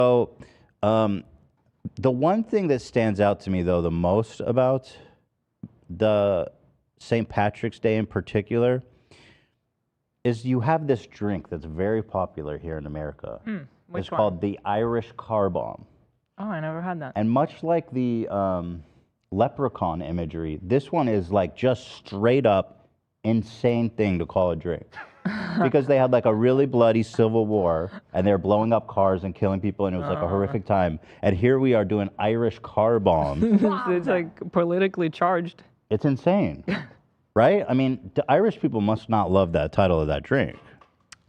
So, um, the one thing that stands out to me, though, the most about the St. Patrick's Day in particular is you have this drink that's very popular here in America. Which It's one? called the Irish Car Bomb. Oh, I never had that. And much like the leprechaun imagery, this one is like just straight up insane thing to call a drink. Because they had like a really bloody civil war and they're blowing up cars and killing people and it was like a horrific time. And here we are doing Irish car bomb. It's like politically charged. It's insane. Right? I mean, the Irish people must not love that title of that drink.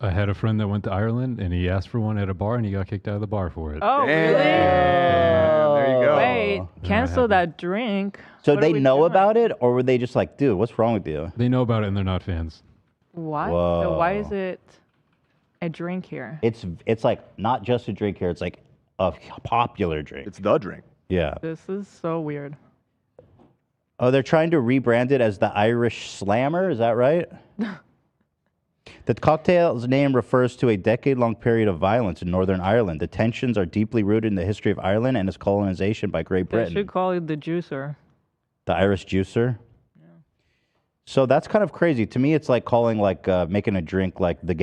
I had a friend that went to Ireland and he asked for one at a bar and he got kicked out of the bar for it. Oh, really? There you go. Wait, cancel that drink. So What are they we know doing? about it or were they just like, dude, what's wrong with you? They know about it and they're not fans. What? So why is Whoa. it a drink here? It's like not just a drink here, it's like a popular drink. It's the drink. Yeah. This is so weird. Oh, they're trying to rebrand it as the Irish Slammer, is that right? The cocktail's name refers to a decade-long period of violence in Northern Ireland. The tensions are deeply rooted in the history of Ireland and its colonization by Great They Britain. should call it the juicer. The Irish Juicer? So that's kind of crazy. To me, it's like calling like making a drink like the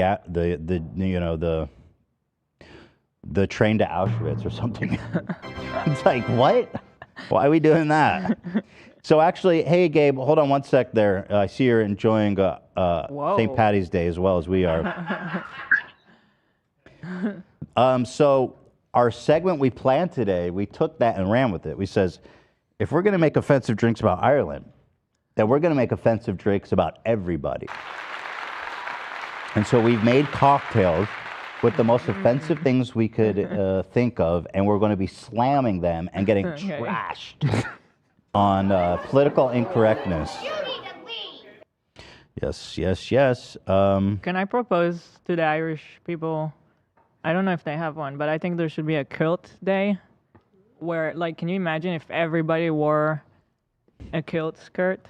train to Auschwitz or something. It's like, what? Why are we doing that? So actually, hey Gabe, hold on one sec there. I see you're enjoying St. Paddy's Day as well as we are. So our segment we planned today, we took that and ran with it. We says, if we're going to make offensive drinks about Ireland, then we're going to make offensive drinks about everybody. And so we've made cocktails with the most offensive things we could think of, and we're going to be slamming them and getting trashed on political incorrectness. Yes. Can I propose to the Irish people? I don't know if they have one, but I think there should be a kilt day where, like, can you imagine if everybody wore a kilt skirt?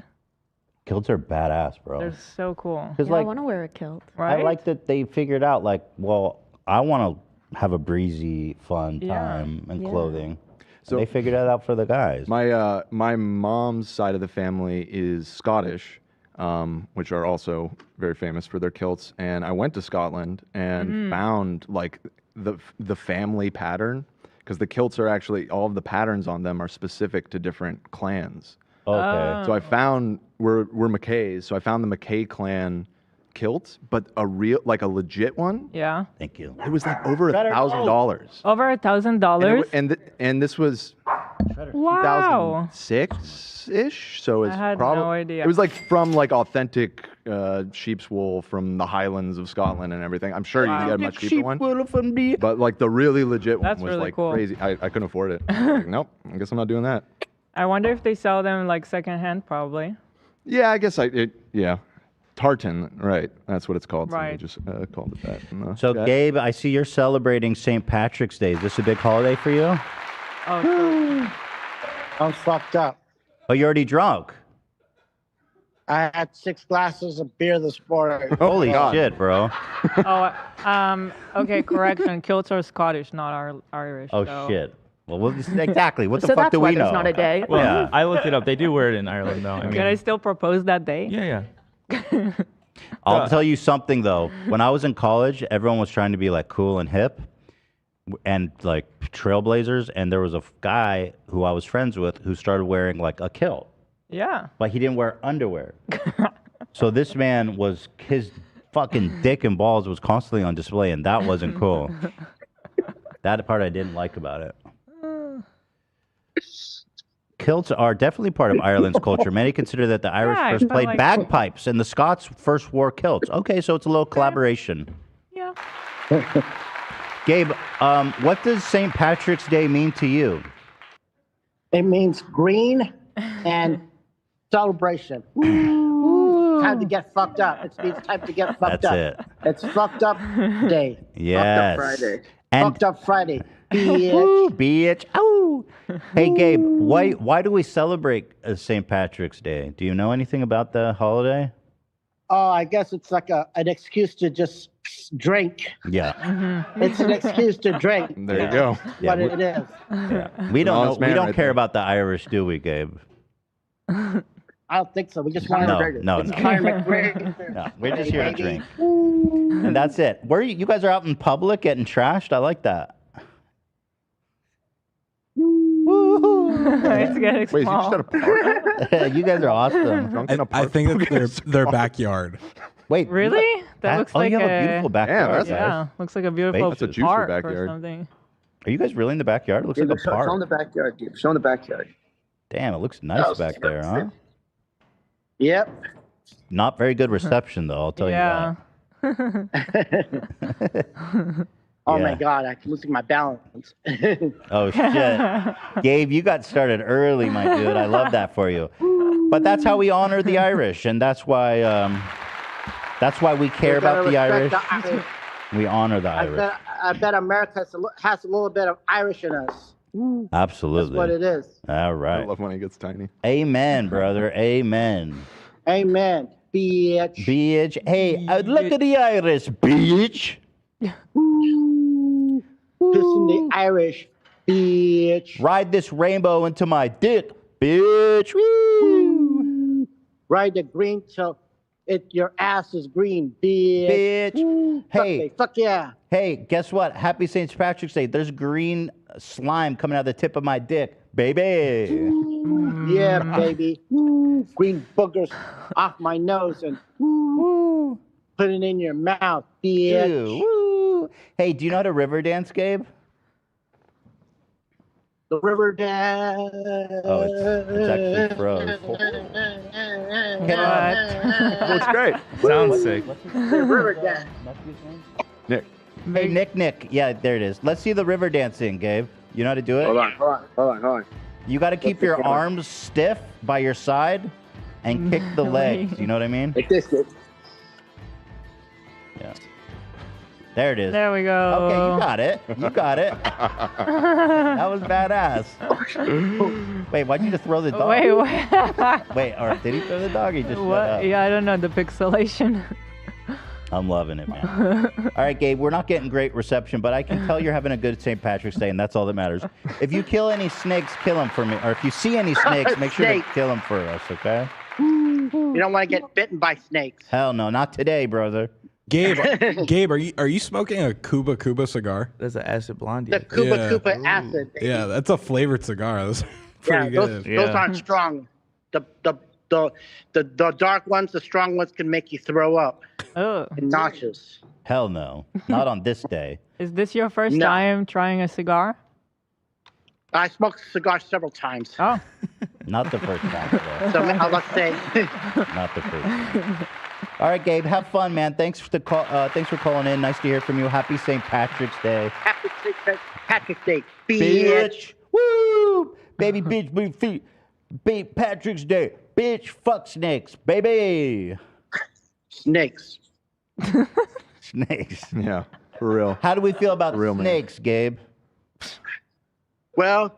Kilts are badass, bro. They're so cool. Because Yeah, I like, want to wear a kilt. Right? I like that they figured out like, well, I want to have a breezy, fun time and clothing. So they figured that out for the guys. My mom's side of the family is Scottish, which are also very famous for their kilts. And I went to Scotland and found like the family pattern, because the kilts are actually, all of the patterns on them are specific to different clans. Okay. So I found we're Mackays, so I found the Mackay clan kilt, but a legit one. Yeah. Thank you. It was like over $1,000. Over $1,000? And this was Wow. 2006-ish, so it's I had probably no idea. It was like from like authentic sheep's wool from the Highlands of Scotland and everything. I'm sure you can get a much cheaper one, but like the really legit That's one was really like cool. crazy. I couldn't afford it. Like, nope, I guess I'm not doing that. I wonder if they sell them like secondhand, probably. Yeah, I guess tartan, right? That's what it's called. Right. So they just called it that. in the So chat. Gabe, I see you're celebrating St. Patrick's Day. Is this a big holiday for you? Oh, so I'm fucked up. Oh, you're already drunk. I had 6 glasses of beer this morning. Holy God. shit, bro. okay, correction. Kilts are Scottish, not Irish. Oh so. shit. Well, exactly. What the So fuck that's do why we know? there's not a day. Well, Yeah. I looked it up. They do wear it in Ireland, though. I mean, Can I still propose that day? yeah. I'll tell you something though. When I was in college, everyone was trying to be like cool and hip and like trailblazers, and there was a guy who I was friends with who started wearing like a kilt, Yeah. but he didn't wear underwear. So this man was, his fucking dick and balls was constantly on display, and that wasn't cool. That part I didn't like about it. Kilts are definitely part of Ireland's culture. Many consider that the Irish Yeah, first but played like- bagpipes and the Scots first wore kilts. Okay, so it's a little collaboration. Yeah. Gabe, what does St. Patrick's Day mean to you? It means green and celebration. Time to get fucked up. It's time to get fucked That's up. it. It's fucked up day. Yes. Friday. And Fucked up Friday. Woo, Bitch. bitch. Ow. Hey, Gabe, why do we celebrate St. Patrick's Day? Do you know anything about the holiday? Oh, I guess it's like an excuse to just drink. Yeah. It's an excuse to drink. There you go. Yeah, What it is. Yeah. We don't know. honest We man don't right care there. about the Irish, do we, Gabe? I don't think so. We just want No, to. no, It's no. Conor McGregor. No, we're just here to Baby. drink. And that's it. Where you guys are out in public getting trashed? I like that. It's getting Wait, is you just small. at a park? You guys are awesome. Drunk in a I park? think it's their backyard. Wait, you Really? That looks oh, like you have a a beautiful backyard. that's guys. yeah, looks like a beautiful That's a juicy park or backyard. something. Are you guys really in the backyard? It looks like a Show park. the backyard, dude. Show the backyard. Damn, it looks nice back there, huh? Yep. Not very good reception, though. I'll tell Yeah. you Oh Yeah. my God, I'm losing my balance. that. Oh shit, Gabe, you got started early, my dude. I love that for you. But that's how we honor the Irish, and that's why we care We gotta about the Irish. respect the Irish. We honor the I Irish. bet America has a little bit of Irish in us. That's Absolutely. what it is. All I right. love when it gets tiny. Amen, brother. Amen. Amen. Bitch. Bitch. Hey, look at the Irish, bitch. Pissing the Irish. Bitch. Ride this rainbow into my dick, bitch. Woo. Ride the green till your ass is green, bitch. Bitch. Fuck Hey, me. Fuck yeah. hey, guess what? Happy St. Patrick's Day. There's green slime coming out of the tip of my dick, baby. Yeah, baby. Green boogers off my nose and put it in your mouth, bitch. Ew, woo. Hey, do you know how to river dance, Gabe? The river dance. Oh, it's actually froze. Looks great. Sounds sick. The river dance. Nick. Hey, Nick. Yeah, there it is. Let's see the river dancing, Gabe. You know how to do it? Hold on. You got to keep your arms stiff by your side and kick the legs. You know what I mean? Like this, kid. Yeah. There it is. There we go. Okay, you got it. You got it. That was badass. Wait, why'd you just throw the dog? Wait. Wait, or did he throw the dog? Or he just shut What? up? Yeah, I don't know. The pixelation. I'm loving it, man. All right, Gabe, we're not getting great reception, but I can tell you're having a good St. Patrick's Day, and that's all that matters. If you kill any snakes, kill them for me. Or if you see any snakes, make sure to Snake. kill them for us, okay? You don't want to get bitten by snakes. Hell no, not today, brother. Gabe, are you smoking a Cuba cigar? That's an acid blondie. The Cuba Yeah. Cuba acid. Baby. Yeah, that's a flavored cigar. That's Yeah, pretty those, good. those aren't strong. The dark ones, the strong ones can make you throw up Oh, and nauseous. Hell no, not on this day. is this your first No. time trying a cigar? I smoked cigars several times. Oh, Not the first time. Today. So I must say, Not the first time. All right, Gabe, have fun, man. Thanks for calling in. Nice to hear from you. Happy St. Patrick's Day. Happy St. Patrick's Day, bitch. Woo! Baby bitch, big feet. St. Patrick's Day. Bitch, fuck snakes, baby. Snakes. Snakes. Yeah, for real. How do we feel about Real man. snakes, Gabe? Well,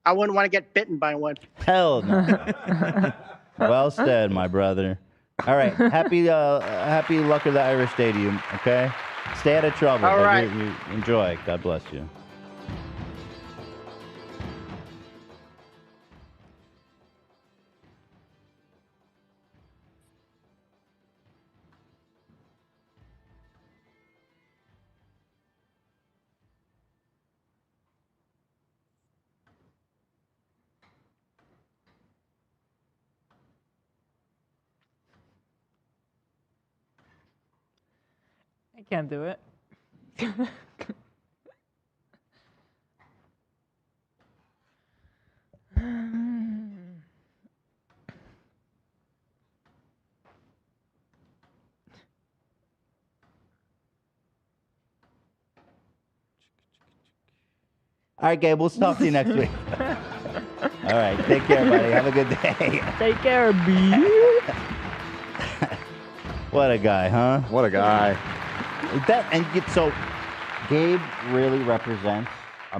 I wouldn't want to get bitten by one. Hell no. Well said, my brother. All right, happy luck of the Irish Day to you, okay? Stay out of trouble. All but right. you enjoy. God bless you. I can't do it. All right, Gabe, we'll talk to you next week. All right, take care, buddy. Have a good day. Take care, B. What a guy, huh? What a guy. So, Gabe really represents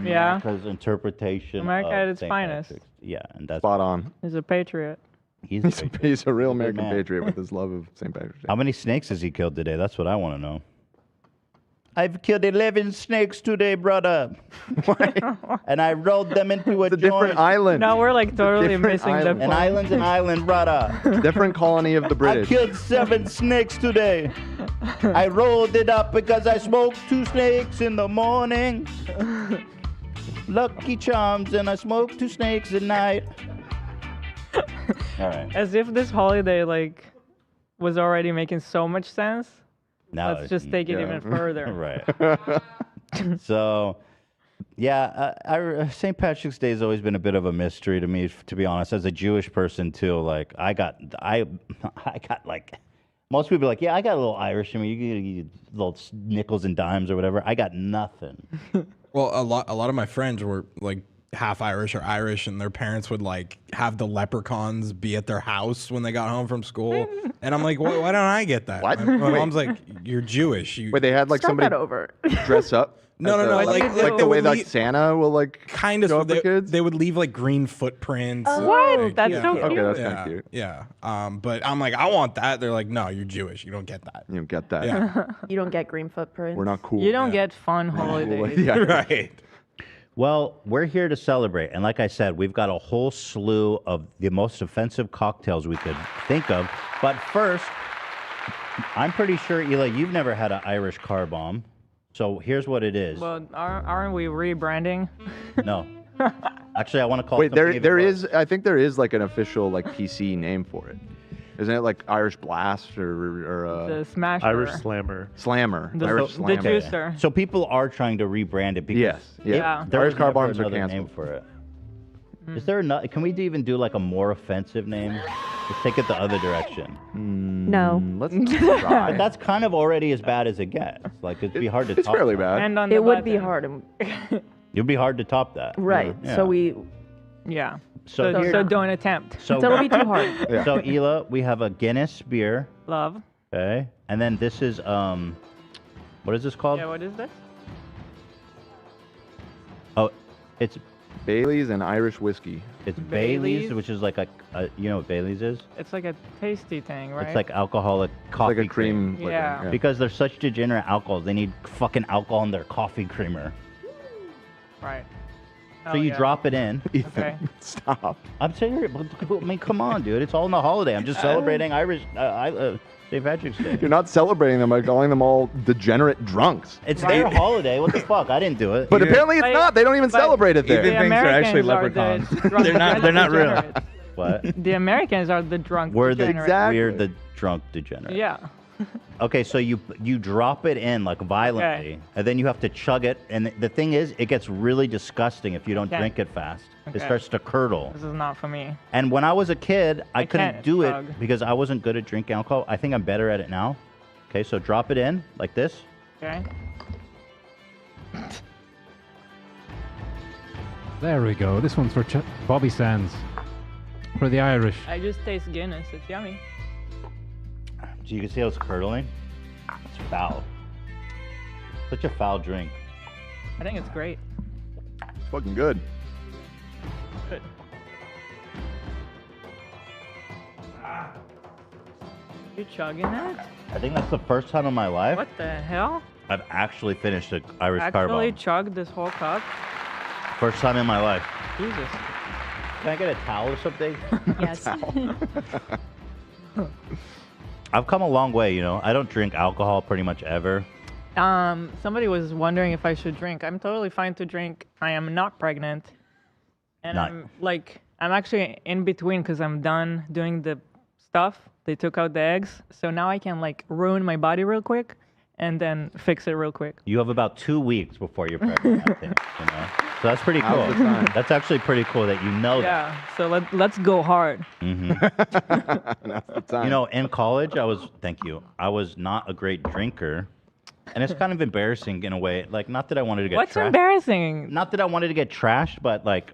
Yeah. America's interpretation America of at its St. finest. Patrick's. Yeah, and that's Spot on. He's a patriot. He's a patriot. He's a real He's a good American man. patriot with his love of St. Patrick's Day. How many snakes has he killed today? That's what I want to know. I've killed 11 snakes today, brother. And I rolled them into a It's a different joint. island. No, we're like totally different missing island. the An point. island's an island, brother. Different colony of the I British. killed 7 snakes today. I rolled it up because I smoked 2 snakes in the morning. Lucky Charms, and I smoked 2 snakes at night. All right. As if this holiday like was already making so much sense. Now Let's just take it yeah. even further. Right. So, yeah, St. Patrick's Day has always been a bit of a mystery to me, to be honest. As a Jewish person too, like I got like most people are like, yeah, I got a little Irish in me. You get little nickels and dimes or whatever. I got nothing. Well, a lot of my friends were like half Irish or Irish, and their parents would like have the leprechauns be at their house when they got home from school. And I'm like, why don't I get that? What? My Wait. mom's like, you're Jewish. You Wait, they had like Start somebody that over. dress up? No, as no, a- no, What do like- you do? like the way would like Santa will like kind of show up for they, kids. they would leave like green footprints. What? Like, That's yeah. so Okay, cute. that's yeah, kind of cute. yeah. But I'm like, I want that. They're like, no, you're Jewish. You don't get that. You don't get that. Yeah. You don't get green footprints. We're not cool. You don't get fun holidays. Yeah. Right. Well, we're here to celebrate, and like I said, we've got a whole slew of the most offensive cocktails we could think of. But first, I'm pretty sure, Eli, you've never had an Irish car bomb. So here's what it is. Well, aren't we rebranding? No. Actually, I want to call Wait, it there something even worse. is. I think there is like an official like PC name for it. Isn't it like Irish Blast or The Smash. Irish Slammer. Slammer? The- Irish the Slammer. juicer. So people are trying to rebrand it because Yes. Yeah. Yeah. there Irish was car never bombs are another name canceled. for it. Is there another? Can we even do like a more offensive name? Let's take it the other direction. No. Let's But try. that's kind of already as bad as it gets. Like it'd be hard to It's top. fairly that. bad. And on the It would be button. hard. It'd be hard to top that. Right. Yeah. So we. Yeah. So So, here- so don't attempt. So, So it'll be too hard. Yeah. so Ela, we have a Guinness beer. Love. Okay. And then this is what is this called? Yeah, what is this? Oh, it's Bailey's and Irish whiskey. Bailey's, Bailey's? which is like a you know what Bailey's is? It's like a tasty thing, right? It's like alcoholic coffee Like a cream. liquor, Yeah. Because they're such degenerate alcohols, they need fucking alcohol in their coffee creamer. Right. So Oh, you yeah. drop it in. Ethan, Okay. stop. I'm serious. I mean, come on, dude. It's all in the holiday. I'm just celebrating Irish St. Patrick's Day. You're not celebrating them by calling them all degenerate drunks. It's Right. their holiday. What the fuck? I didn't do it. But apparently it's But- not. They don't even but- celebrate it there. Even The thinks they're actually Americans are the leprechauns. drunk They're not real. degenerates. What? The Americans are the drunk We're the degenerates. Exactly. we're the drunk degenerate. Yeah. Okay, so you drop it in like violently, Okay. and then you have to chug it. And the thing is, it gets really disgusting if you don't Okay. drink it fast. It Okay. starts to curdle. This is not for me. And when I was a kid, I couldn't can't do chug. it because I wasn't good at drinking alcohol. I think I'm better at it now. Okay, so drop it in like this. Okay. There we go. This one's for Bobby Sands. For the Irish. I just taste Guinness. It's yummy. So you can see how it's curdling. It's foul. Such a foul drink. I think it's great. It's fucking good. Good. You chugging that? I think that's the first time in my life What the hell? I've actually finished an Irish car Actually bomb. chugged this whole cup? First time in my life. Jesus. Can I get a towel or something? Yes. I've come a long way, you know. I don't drink alcohol pretty much ever. Somebody was wondering if I should drink. I'm totally fine to drink. I am not pregnant. And Not- I'm actually in between because I'm done doing the stuff. They took out the eggs. So now I can like ruin my body real quick and then fix it real quick. You have about 2 weeks before you're pregnant, I think, you know. So that's pretty cool. Now's the time. That's actually pretty cool that you know that. Yeah. So let's go hard. That's the time. You know, in college, thank you. I was not a great drinker. And it's kind of embarrassing in a way. Like, not that I wanted to get What's trashed. embarrassing? Not that I wanted to get trashed, but like,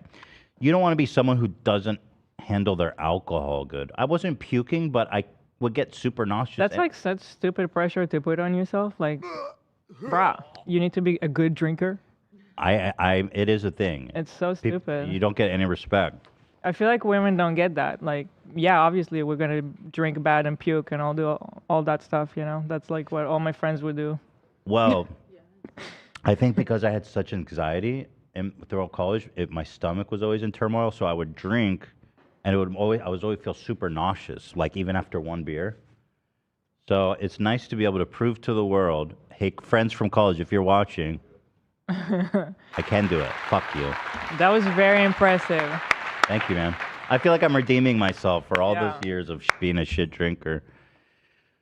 you don't want to be someone who doesn't handle their alcohol good. I wasn't puking, but I would get super nauseous. That's like such stupid pressure to put on yourself. Like, brah, you need to be a good drinker. it is a thing. It's so Peop- stupid. You don't get any respect. I feel like women don't get that. Like, yeah, obviously we're gonna drink bad and puke and all that stuff. You know, that's like what all my friends would do. Well, I think because I had such anxiety throughout college, my stomach was always in turmoil. So I would drink, and I was always feel super nauseous, like even after one beer. So it's nice to be able to prove to the world, hey, friends from college, if you're watching, I can do it. Fuck you. That was very impressive. Thank you, man. I feel like I'm redeeming myself for all Yeah. those years of being a shit drinker.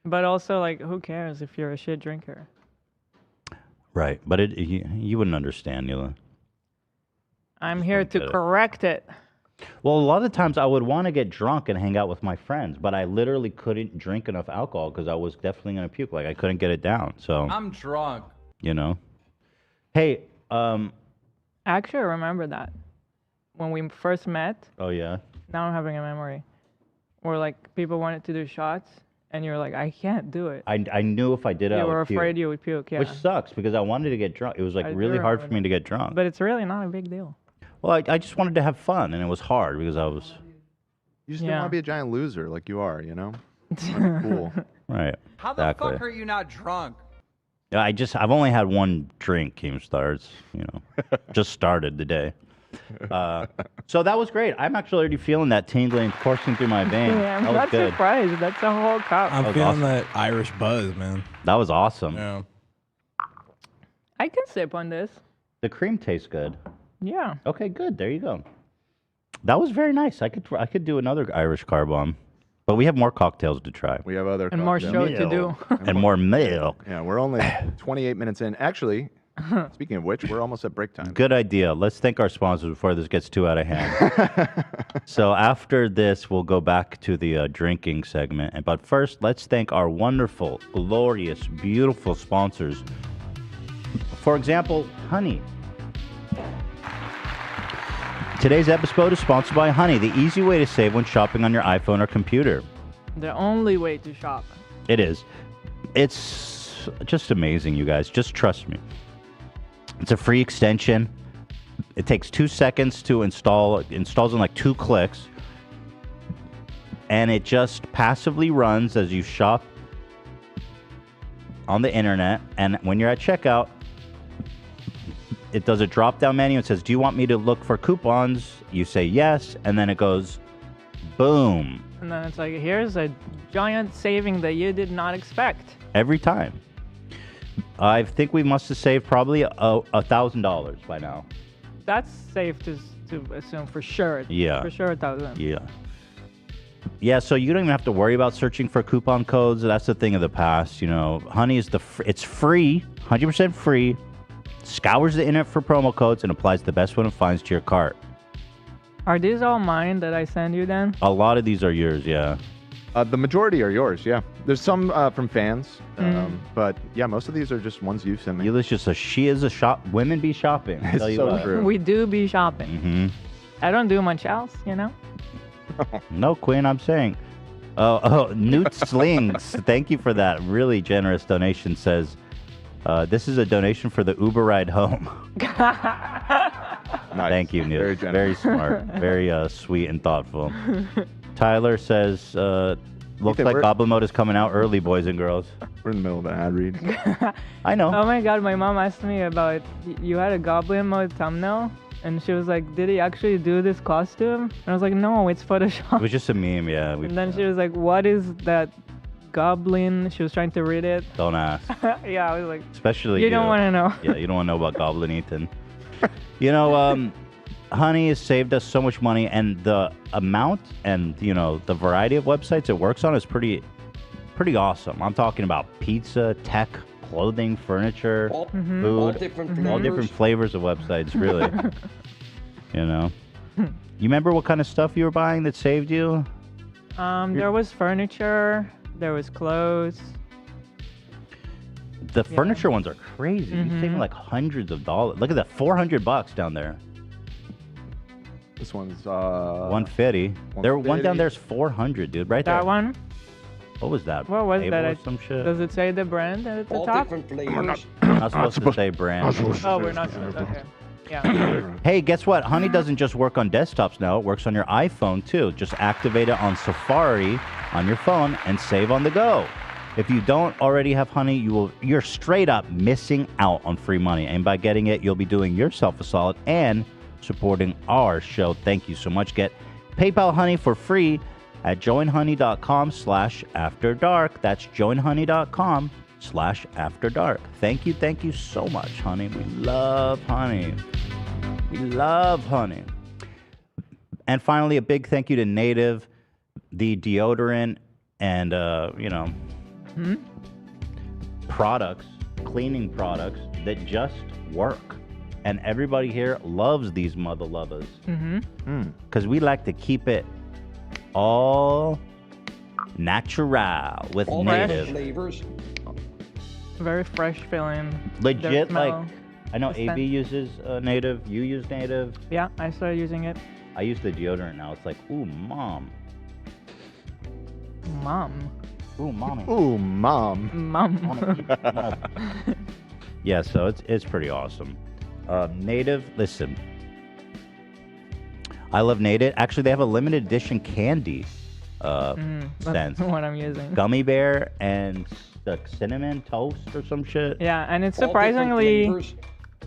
But also, like, who cares if you're a shit drinker? Right, but you wouldn't understand, Nila. I'm here to get it. correct it. Well, a lot of times I would want to get drunk and hang out with my friends, but I literally couldn't drink enough alcohol because I was definitely going to puke. Like, I couldn't get it down. So, I'm drunk. you know. Hey, Actually, I remember that when we first met. oh, yeah. Now I'm having a memory where like people wanted to do shots, and you're like, I can't do it. I knew if I did it, I You would were puke. afraid you would puke. Yeah. Which sucks because I wanted to get drunk. It was like I do really hard for remember me to get drunk. But it's really not a big deal. Well, I just wanted to have fun, and it was hard because I was You just didn't Yeah. want to be a giant loser like you are, you know? You wanna be cool. right. How the Exactly. fuck are you not drunk? Yeah, I've only had one drink, Keemstars. You know, just started the day. So that was great. I'm actually already feeling that tingling coursing through my veins. Yeah, I'm that was not good. surprised. That's a whole cup. I'm was feeling awesome. that Irish buzz, man. That was awesome. Yeah. I can sip on this. The cream tastes good. Yeah. Okay, good. There you go. That was very nice. I could do another Irish car bomb, but we have more cocktails to try We have other And more cocktails. show to do. and more milk. Yeah, we're only 28 minutes in. Actually, speaking of which, we're almost at break time. Good idea. Let's thank our sponsors before this gets too out of hand. So after this, we'll go back to the drinking segment. But first, let's thank our wonderful, glorious, beautiful sponsors. For example, Honey. Today's episode is sponsored by Honey, the easy way to save when shopping on your iPhone or computer. The only way to shop. It is. It's just amazing, you guys. Just trust me. It's a free extension. It takes 2 seconds to install. It installs in like 2 clicks. And it just passively runs as you shop on the internet. And when you're at checkout, it does a drop-down menu. It says, do you want me to look for coupons? You say yes. And then it goes, boom, And then it's like, here's a giant saving that you did not expect. every time. I think we must have saved probably $1,000 by now. That's safe to assume for sure. Yeah. For sure, 1,000. Yeah. Yeah, so you don't even have to worry about searching for coupon codes. That's the thing of the past. You know, Honey is it's free, 100% free, scours the internet for promo codes, and applies the best one it finds to your cart. Are these all mine that I send you then? A lot of these are yours, yeah. The majority are yours, yeah. There's some from fans, but yeah, most of these are just ones you sent me. Yuli's just she is a shop. Women be shopping. It's Tell you so what. true. We do be shopping. Mm-hmm. I don't do much else, you know? No, Queen, I'm saying. Newt Slings, thank you for that really generous donation. Says, this is a donation for the Uber ride home. Nice. Thank you, Newt. Very Very generous. smart. Very sweet and thoughtful. Tyler says, looks Ethan, like we're- Goblin Mode is coming out early, boys and girls. We're in the middle of an ad read. I know. Oh my god, my mom asked me about, you had a Goblin Mode thumbnail? And she was like, did he actually do this costume? And I was like, no, it's It Photoshop. was just a meme, yeah. And then she was like, what is that goblin? She was trying to read it. Don't ask. Yeah, I was like, Especially you don't want to know. Yeah, you don't want to know about Goblin Ethan. You know, Honey has saved us so much money, and the amount and, you know, the variety of websites it works on is pretty awesome. I'm talking about pizza, tech, clothing, furniture, food, all different flavors of websites, really. You know? You remember what kind of stuff you were buying that saved you? There was furniture, there was clothes. The furniture ones are crazy. You're saving like hundreds of dollars. Look at that, $400 down there. This one's 150. There, one down 150. there's 400, dude. Right there. That one? What was that? What was Able that? or some shit. Does it say the brand at the top? We're not supposed to say brand. Oh, we're not supposed to. Okay. Yeah. Hey, guess what? Honey doesn't just work on desktops now. It works on your iPhone too. Just activate it on Safari on your phone and save on the go. If you don't already have Honey, you're straight up missing out on free money. And by getting it, you'll be doing yourself a solid and supporting our show. Thank you so much. Get PayPal Honey for free at joinhoney.com/afterdark. That's joinhoney.com/afterdark. Thank you so much, Honey. We love Honey. We love Honey. And finally, a big thank you to Native, the deodorant and products, cleaning products that just work. And everybody here loves these mother lovers. Because we like to keep it all natural with Native. Flavors. Very fresh feeling. Legit, The like, smell, I know the AB scent. uses Native. You use Native. Yeah, I started using it. I use the deodorant now. It's like, ooh, mom. Mom. Ooh, mommy. Ooh, mom. Mom. Yeah, so it's pretty awesome. Native, listen. I love Native. Actually, they have a limited edition candy That's scent. what I'm using. Gummy bear and the cinnamon toast or some shit. Yeah, and it's All different surprisingly flavors.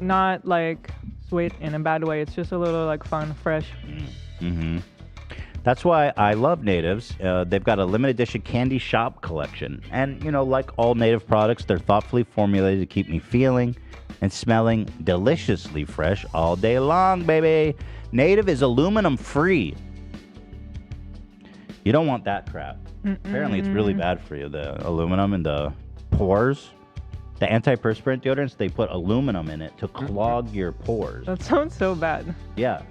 not like sweet in a bad way. It's just a little like fun, fresh. Mm-hmm. That's why I love Natives. They've got a limited edition candy shop collection. And, like all Native products, they're thoughtfully formulated to keep me feeling and smelling deliciously fresh all day long, baby. Native is aluminum free. You don't want that crap. Apparently, it's really bad for you, the aluminum in the pores. The antiperspirant deodorants, they put aluminum in it to clog your pores. That sounds so bad. Yeah.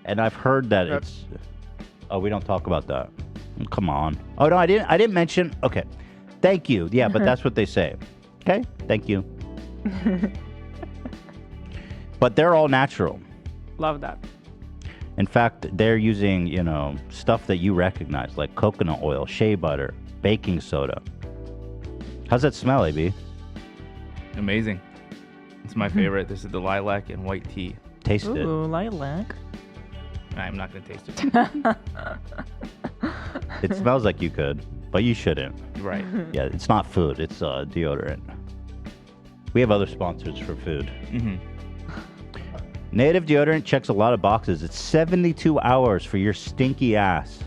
And I've heard that it's... Oh, we don't talk about that. Come on. Oh, no, I didn't mention... Okay. Thank you. Yeah, but that's what they say. Okay? Thank you. But they're all natural. Love that. In fact, they're using, stuff that you recognize, like coconut oil, shea butter, baking soda. How's that smell, AB? Amazing. It's my favorite. This is the lilac and white tea. Taste it. Ooh, lilac. I'm not going to taste it. It smells like you could, but you shouldn't. Right. Yeah, it's not food. It's deodorant. We have other sponsors for food. Mm-hmm. Native deodorant checks a lot of boxes. It's 72 hours for your stinky ass.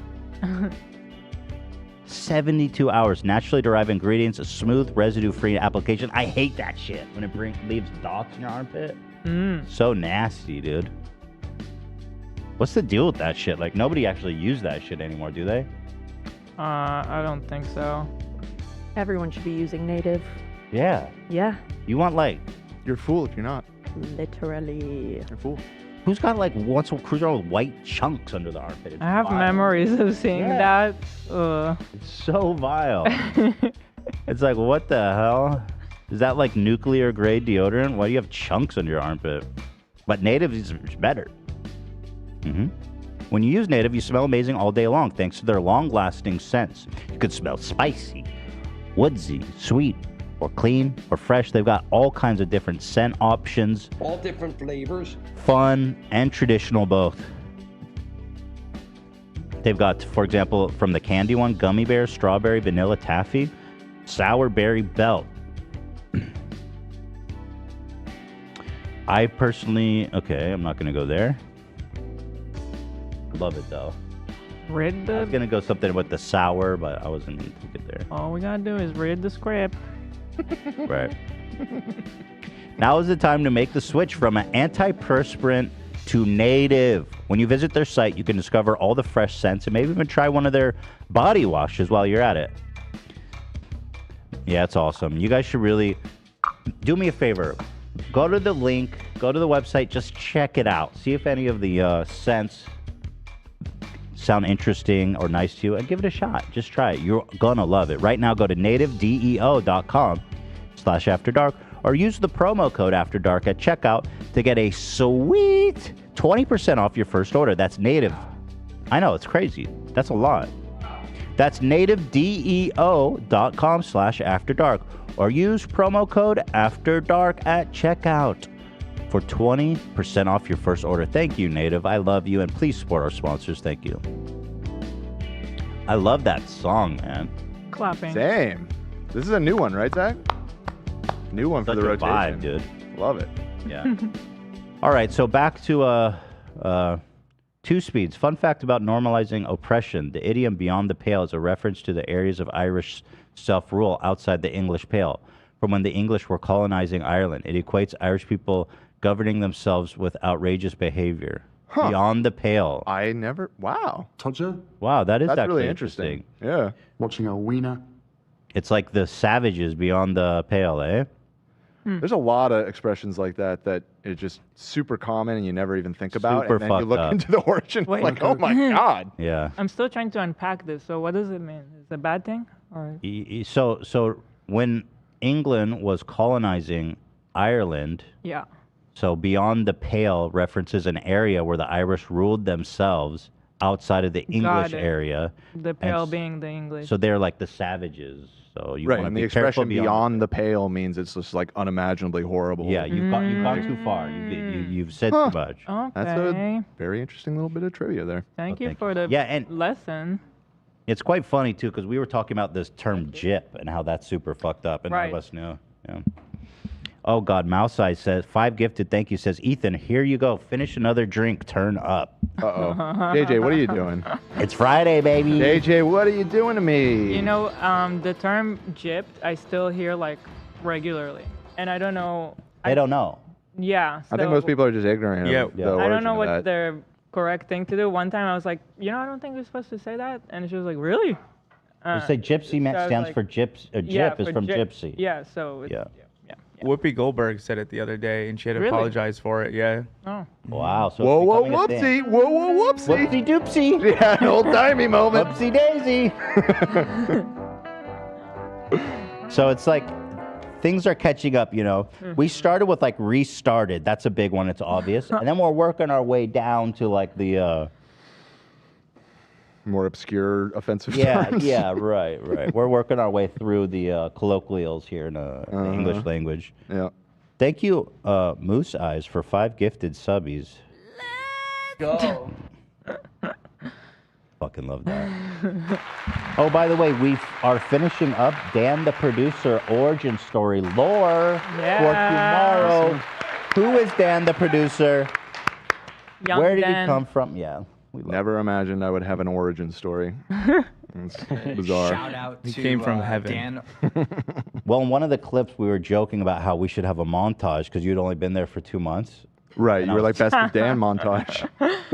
72 hours. Naturally derived ingredients, a smooth, residue-free application. I hate that shit when it leaves dots in your armpit. So nasty, dude. What's the deal with that shit? Like, nobody actually uses that shit anymore, do they? I don't think so. Everyone should be using Native. Yeah. Yeah, You want, like... You're a fool if you're not. literally. You're a fool. Who's got, like, once cruise around with white chunks under the armpit? It's I have vile. memories of seeing Yeah. that. Ugh. It's so vile. It's like, what the hell? Is that like nuclear grade deodorant? Why do you have chunks under your armpit? But Native is better. When you use Native, you smell amazing all day long thanks to their long-lasting scents. You could smell spicy, woodsy, sweet, or clean, or fresh. They've got all kinds of different scent options, All different flavors. fun and traditional both. They've got, for example, from the candy one, gummy bear, strawberry, vanilla taffy, sour berry belt. I personally, okay, I'm not going to go there. Love it though. Read I was the. going to go something with the sour, but I wasn't going to take it there. All we gotta do is read the script. Right. Now is the time to make the switch from an antiperspirant to Native. When you visit their site, you can discover all the fresh scents and maybe even try one of their body washes while you're at it. Yeah, it's awesome. You guys should really do me a favor. Go to the link, go to the website, just check it out. See if any of the scents sound interesting or nice to you, and give it a shot. Just try it. You're gonna love it. Right now, go to nativedeo.com/afterdark or use the promo code AfterDark at checkout to get a sweet 20% off your first order. That's Native. I know, it's crazy. That's a lot. That's nativedeo.com/afterdark or use promo code AfterDark at checkout for 20% off your first order. Thank you, Native. I love you, and please support our sponsors. Thank you. I love that song, man. Clapping. Same. This is a new one, right, Zach? New one Such for the a rotation. vibe, dude. Love it. Yeah. All right, so back to two speeds. Fun fact about normalizing oppression. The idiom beyond the pale is a reference to the areas of Irish self-rule outside the English pale. From when the English were colonizing Ireland, it equates Irish people governing themselves with outrageous behavior. Huh. Beyond the pale. I never. Wow. Todger, Wow, that is That's actually really interesting. Yeah. watching a wiener. It's like the savages beyond the pale, eh? There's a lot of expressions like that that are just super common and you never even think about. Super And then you fucked look up. into the origin, Wait. like, oh my God. Yeah. I'm still trying to unpack this. So what does it mean? Is it a bad thing? Or So when England was colonizing Ireland, yeah. so beyond the pale references an area where the Irish ruled themselves outside of the English it. area. The pale being the English. So they're like the savages. So you Right. want And to the be careful expression beyond the pale means it's just like unimaginably horrible. Yeah, you've gone too far. You've said too much. Okay. That's a very interesting little bit of trivia there. Thank you thank for the Yeah, and- lesson. It's quite funny too because we were talking about this term "gyp" and how that's super fucked up, and none Right. of us knew. Yeah. Oh God, Mouse Eye says 5 gifted. Thank you. Says Ethan, here you go. Finish another drink. Turn up. Uh-oh. JJ, what are you doing? It's Friday, baby. JJ, what are you doing to me? You know, the term gypped, I still hear like regularly, and I don't know. I don't know. Yeah. I think most people are just ignorant Yeah. of the Yeah. I origin don't know of what's that. the correct thing to do. One time I was like, I don't think we're supposed to say that, and she was like, really? You say gypsy so I was stands like- for gyps. Yeah, Gyp is for from gyp- gypsy. Yeah. So. It's, Yeah. Yeah. Whoopi Goldberg said it the other day, and she had to Really? apologize for it. Yeah. Oh. Wow. So Whoa, it's whoa, becoming a thing. whoopsie. Whoa, whoa, whoopsie. Whoopsie doopsie. Yeah, an old-timey moment. Whoopsie daisy. So it's like things are catching up, you know. We started with like restarted. That's a big one. It's obvious. And then we're working our way down to like the More obscure offensive yeah, terms. yeah, right. We're working our way through the colloquials here in the English language. Yeah. Thank you, Moose Eyes, for 5 gifted subbies. Go. Fucking love that. Oh, by the way, we are finishing up Dan the Producer origin story lore for tomorrow. Who is Dan the Producer? Young Where did Dan. he come from? Yeah. We love Never imagined I would have an origin story. It's bizarre. Shout out He to came from heaven. Dan. Well, in one of the clips, we were joking about how we should have a montage because you'd only been there for 2 months. Right. You were like best of Dan montage.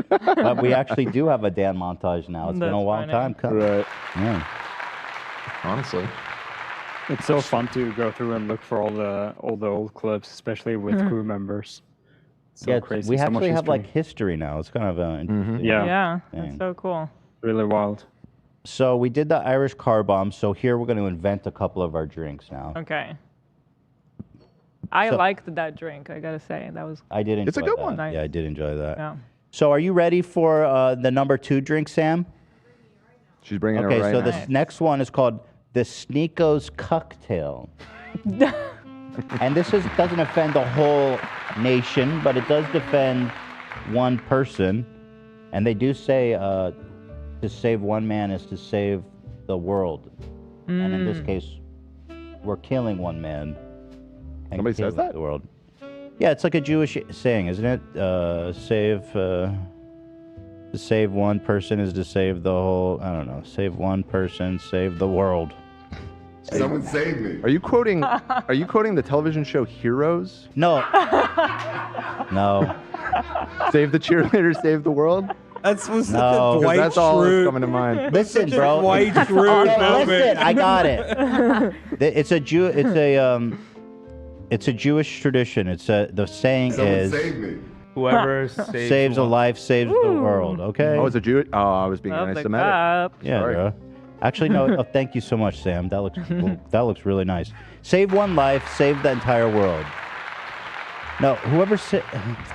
But we actually do have a Dan montage now. It's been a That's long funny. time coming. Right. Yeah. Honestly. It's so fun to go through and look for all the old clips, especially with crew members. So Yeah, it's- crazy. we so much actually have like history. history now. It's kind of interesting. Yeah. Yeah. Dang. That's so cool. Really wild. So we did the Irish car bomb. So here we're going to invent a couple of our drinks now. Okay. I So- liked that drink. I gotta say that was. I did enjoy It's a good that. one. Nice. Yeah, I did enjoy that. Yeah. So are you ready for the number 2 drink, Sam? She's bringing Okay, it right so now. this next one is called the Sneako's Cocktail. And this doesn't offend the whole nation, but it does defend one person. And they do say to save one man is to save the world. And in this case, we're killing one man. And Somebody says killing that? the world. Yeah, it's like a Jewish saying, isn't it? To save one person is to save the whole. I don't know. Save one person, save the world. Someone save me. Are you quoting the television show Heroes? No. No. Save the cheerleader, save the world? That's was such No, a 'cause Dwight That's all that's Schrute. coming to mind. Listen, Such a bro. Dwight Schrute Okay, moment. listen, I got it. It's a Jew. It's a Jewish tradition. The saying Someone is save me. Whoever saves, saves a one. life saves the world. Okay. Oh, it's a Jew? Oh, I was being Love the anti-Semitic. cup. Yeah, Sorry. bro. Actually, no. Oh, thank you so much, Sam. That looks cool. That looks really nice. Save one life, save the entire world. No, whoever said,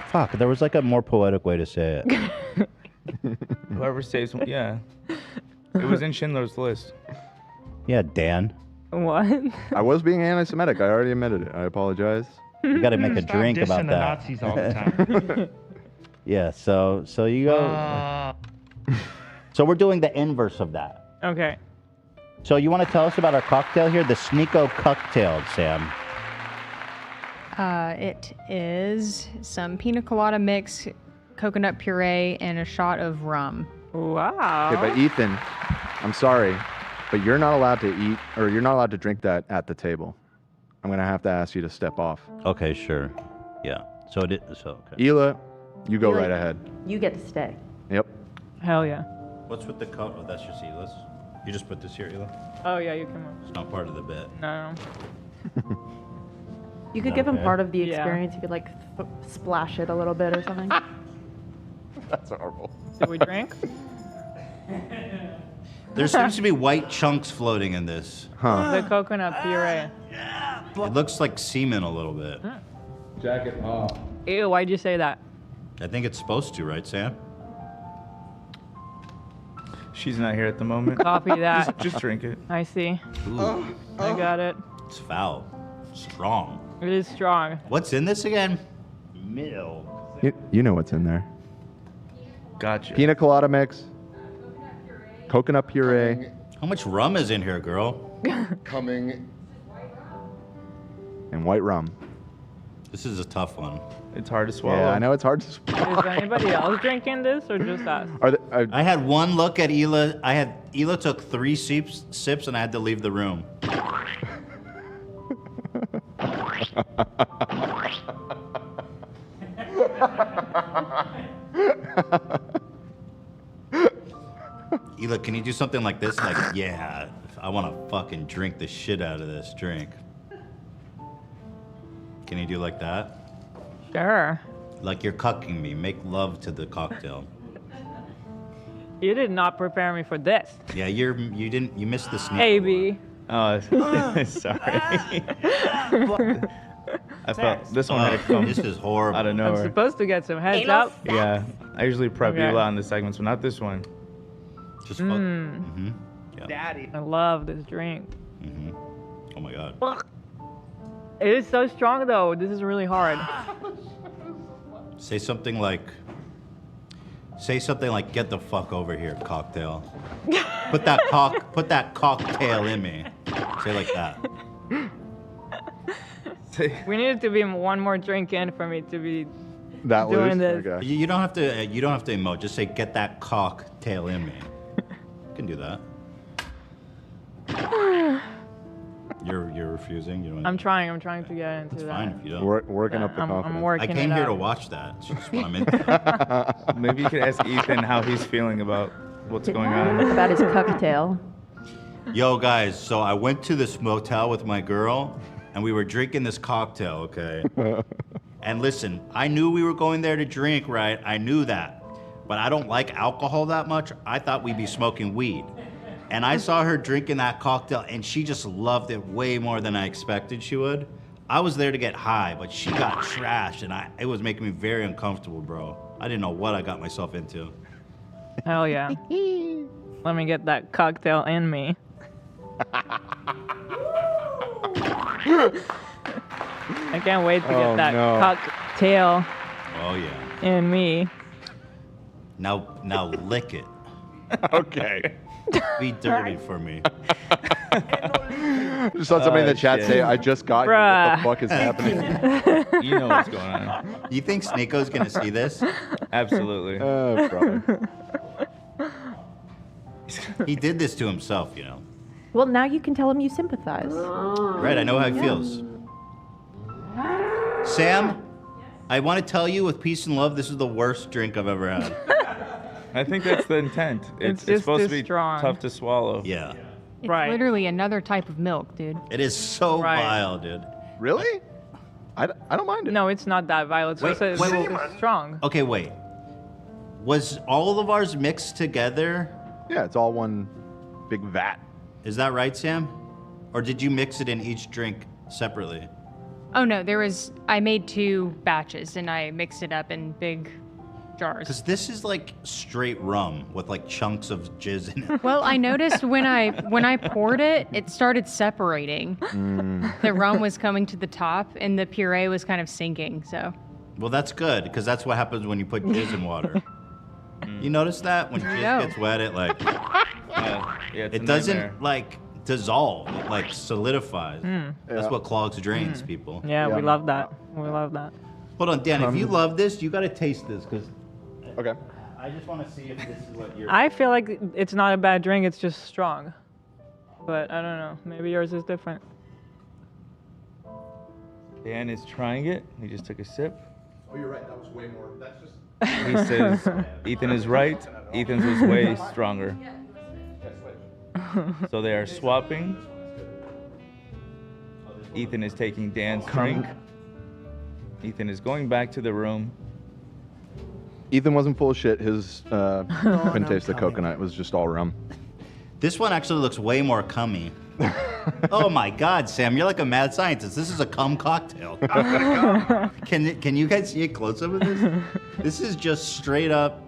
fuck. There was like a more poetic way to say it. Whoever saves one. Yeah. It was in Schindler's List. Yeah, Dan. What? I was being anti-Semitic. I already admitted it. I apologize. You got to make a Stop drink dissing about the that. Nazis all the time. Yeah. So you go. So we're doing the inverse of that. Okay. So you want to tell us about our cocktail here, the Sneeko cocktail, Sam? It is some pina colada mix, coconut puree, and a shot of rum. Wow. Okay, but Ethan, I'm sorry, but you're not allowed to eat or you're not allowed to drink that at the table. I'm gonna have to ask you to step off. Okay, sure. Yeah. So it is. So okay. Hila, you go Hila, right ahead. You get to stay. Yep. Hell yeah. What's with the cup? Oh, that's just Hila's. You just put this here, Hila. Oh yeah, you can. It's not part of the bit. No. You could give him Okay. part of the Yeah. experience. You could like splash it a little bit or something. That's horrible. Did we drink? There seems to be white chunks floating in this. The coconut puree. It looks like semen a little bit. Jacket off. Ew, why'd you say that? I think it's supposed to, right, Sam? She's not here at the moment. Copy that. Just drink it. I see. Ooh, I got it. it's foul. Strong. It is strong. What's in this again? Milk. You know what's in there. Gotcha. Pina colada mix, coconut puree, How much rum is in here, girl? Coming. and white rum. This is a tough one. It's hard to swallow. Yeah, I know it's hard to swallow. Is anybody else drinking this or just us? I had one look at Hila. Hila took 3 sips, and I had to leave the room. Hila, can you do something like this? Like, yeah, I want to fucking drink the shit out of this drink. Can you do like that? Sure. Like you're cucking me. Make love to the cocktail. You did not prepare me for this. Yeah, you missed the sneak. AB. Oh, sorry. I felt this one had to come. This is horrible. Out of I'm nowhere. supposed to get some heads up. Yeah, I usually prep Okay. you a lot in the segments, but not this one. Just fuck. Mm-hmm. Yeah. Daddy. I love this drink. Mm-hmm. Oh my god. It is so strong though. This is really hard. Say something like, get the fuck over here, cocktail. Put that cocktail in me. Say like that. We need it to be one more drink in for me to be That doing loose? this. Okay. You don't have to emote. Just say, get that cocktail in me. You can do that. You're refusing. You don't. I'm trying to get into It's that. fine if you don't. Working up the I'm confidence. working I came it here up. to watch that. It's just what I'm into. Maybe you could ask Ethan how he's feeling about what's going on. About his cocktail. Yo, guys, so I went to this motel with my girl, and we were drinking this cocktail, okay? And listen, I knew we were going there to drink, right? I knew that. But I don't like alcohol that much. I thought we'd be smoking weed. And I saw her drinking that cocktail, and she just loved it way more than I expected she would. I was there to get high, but she got trashed, and it was making me very uncomfortable, bro. I didn't know what I got myself into. Hell yeah. Let me get that cocktail in me. I can't wait to get that cocktail Oh, yeah. in me. Now lick it. Okay. Be dirty for me. Just saw somebody in the chat shit. say, I just got you. Bruh. What the fuck is happening? You know what's going on. You think Sneeko's gonna see this? Absolutely. Probably. He did this to himself, you know. Well, now you can tell him you sympathize. Right, I know how he feels. Sam, I want to tell you with peace and love, this is the worst drink I've ever had. I think that's the intent. It's It's just supposed to too be strong. tough to swallow. Yeah. It's Right. literally another type of milk, dude. It is so Right. vile, dude. Really? I don't mind it. No, it's not that violent. It's Wait, just wait, it's strong. Okay, wait. Was all of ours mixed together? Yeah, it's all one big vat. Is that right, Sam? Or did you mix it in each drink separately? Oh no, I made 2 batches and I mixed it up in big jars. Because this is like straight rum with like chunks of jizz in it. Well, I noticed when I poured it, it started separating. The rum was coming to the top, and the puree was kind of sinking. So. Well, that's good, because that's what happens when you put jizz in water. You notice that? When jizz gets wet, it like... Yeah, it's it a doesn't nightmare. like dissolve. It like solidifies. That's what clogs drains, people. Yeah, we love that. We love that. Hold on, Dan. If you love this, you got to taste this, because Okay. I just want to see if this is what you're... I feel like it's not a bad drink. It's just strong. But I don't know. Maybe yours is different. Dan is trying it. He just took a sip. Oh, you're right. That was way more. That's just. He says Ethan is right. Ethan's was way stronger. So they are swapping. Ethan is taking Dan's drink. Ethan is going back to the room. Ethan wasn't full of shit. His couldn't taste the coconut. It was just all rum. This one actually looks way more cummy. Oh my God, Sam, you're like a mad scientist. This is a cum cocktail. Can you guys see a close up of this? This is just straight up.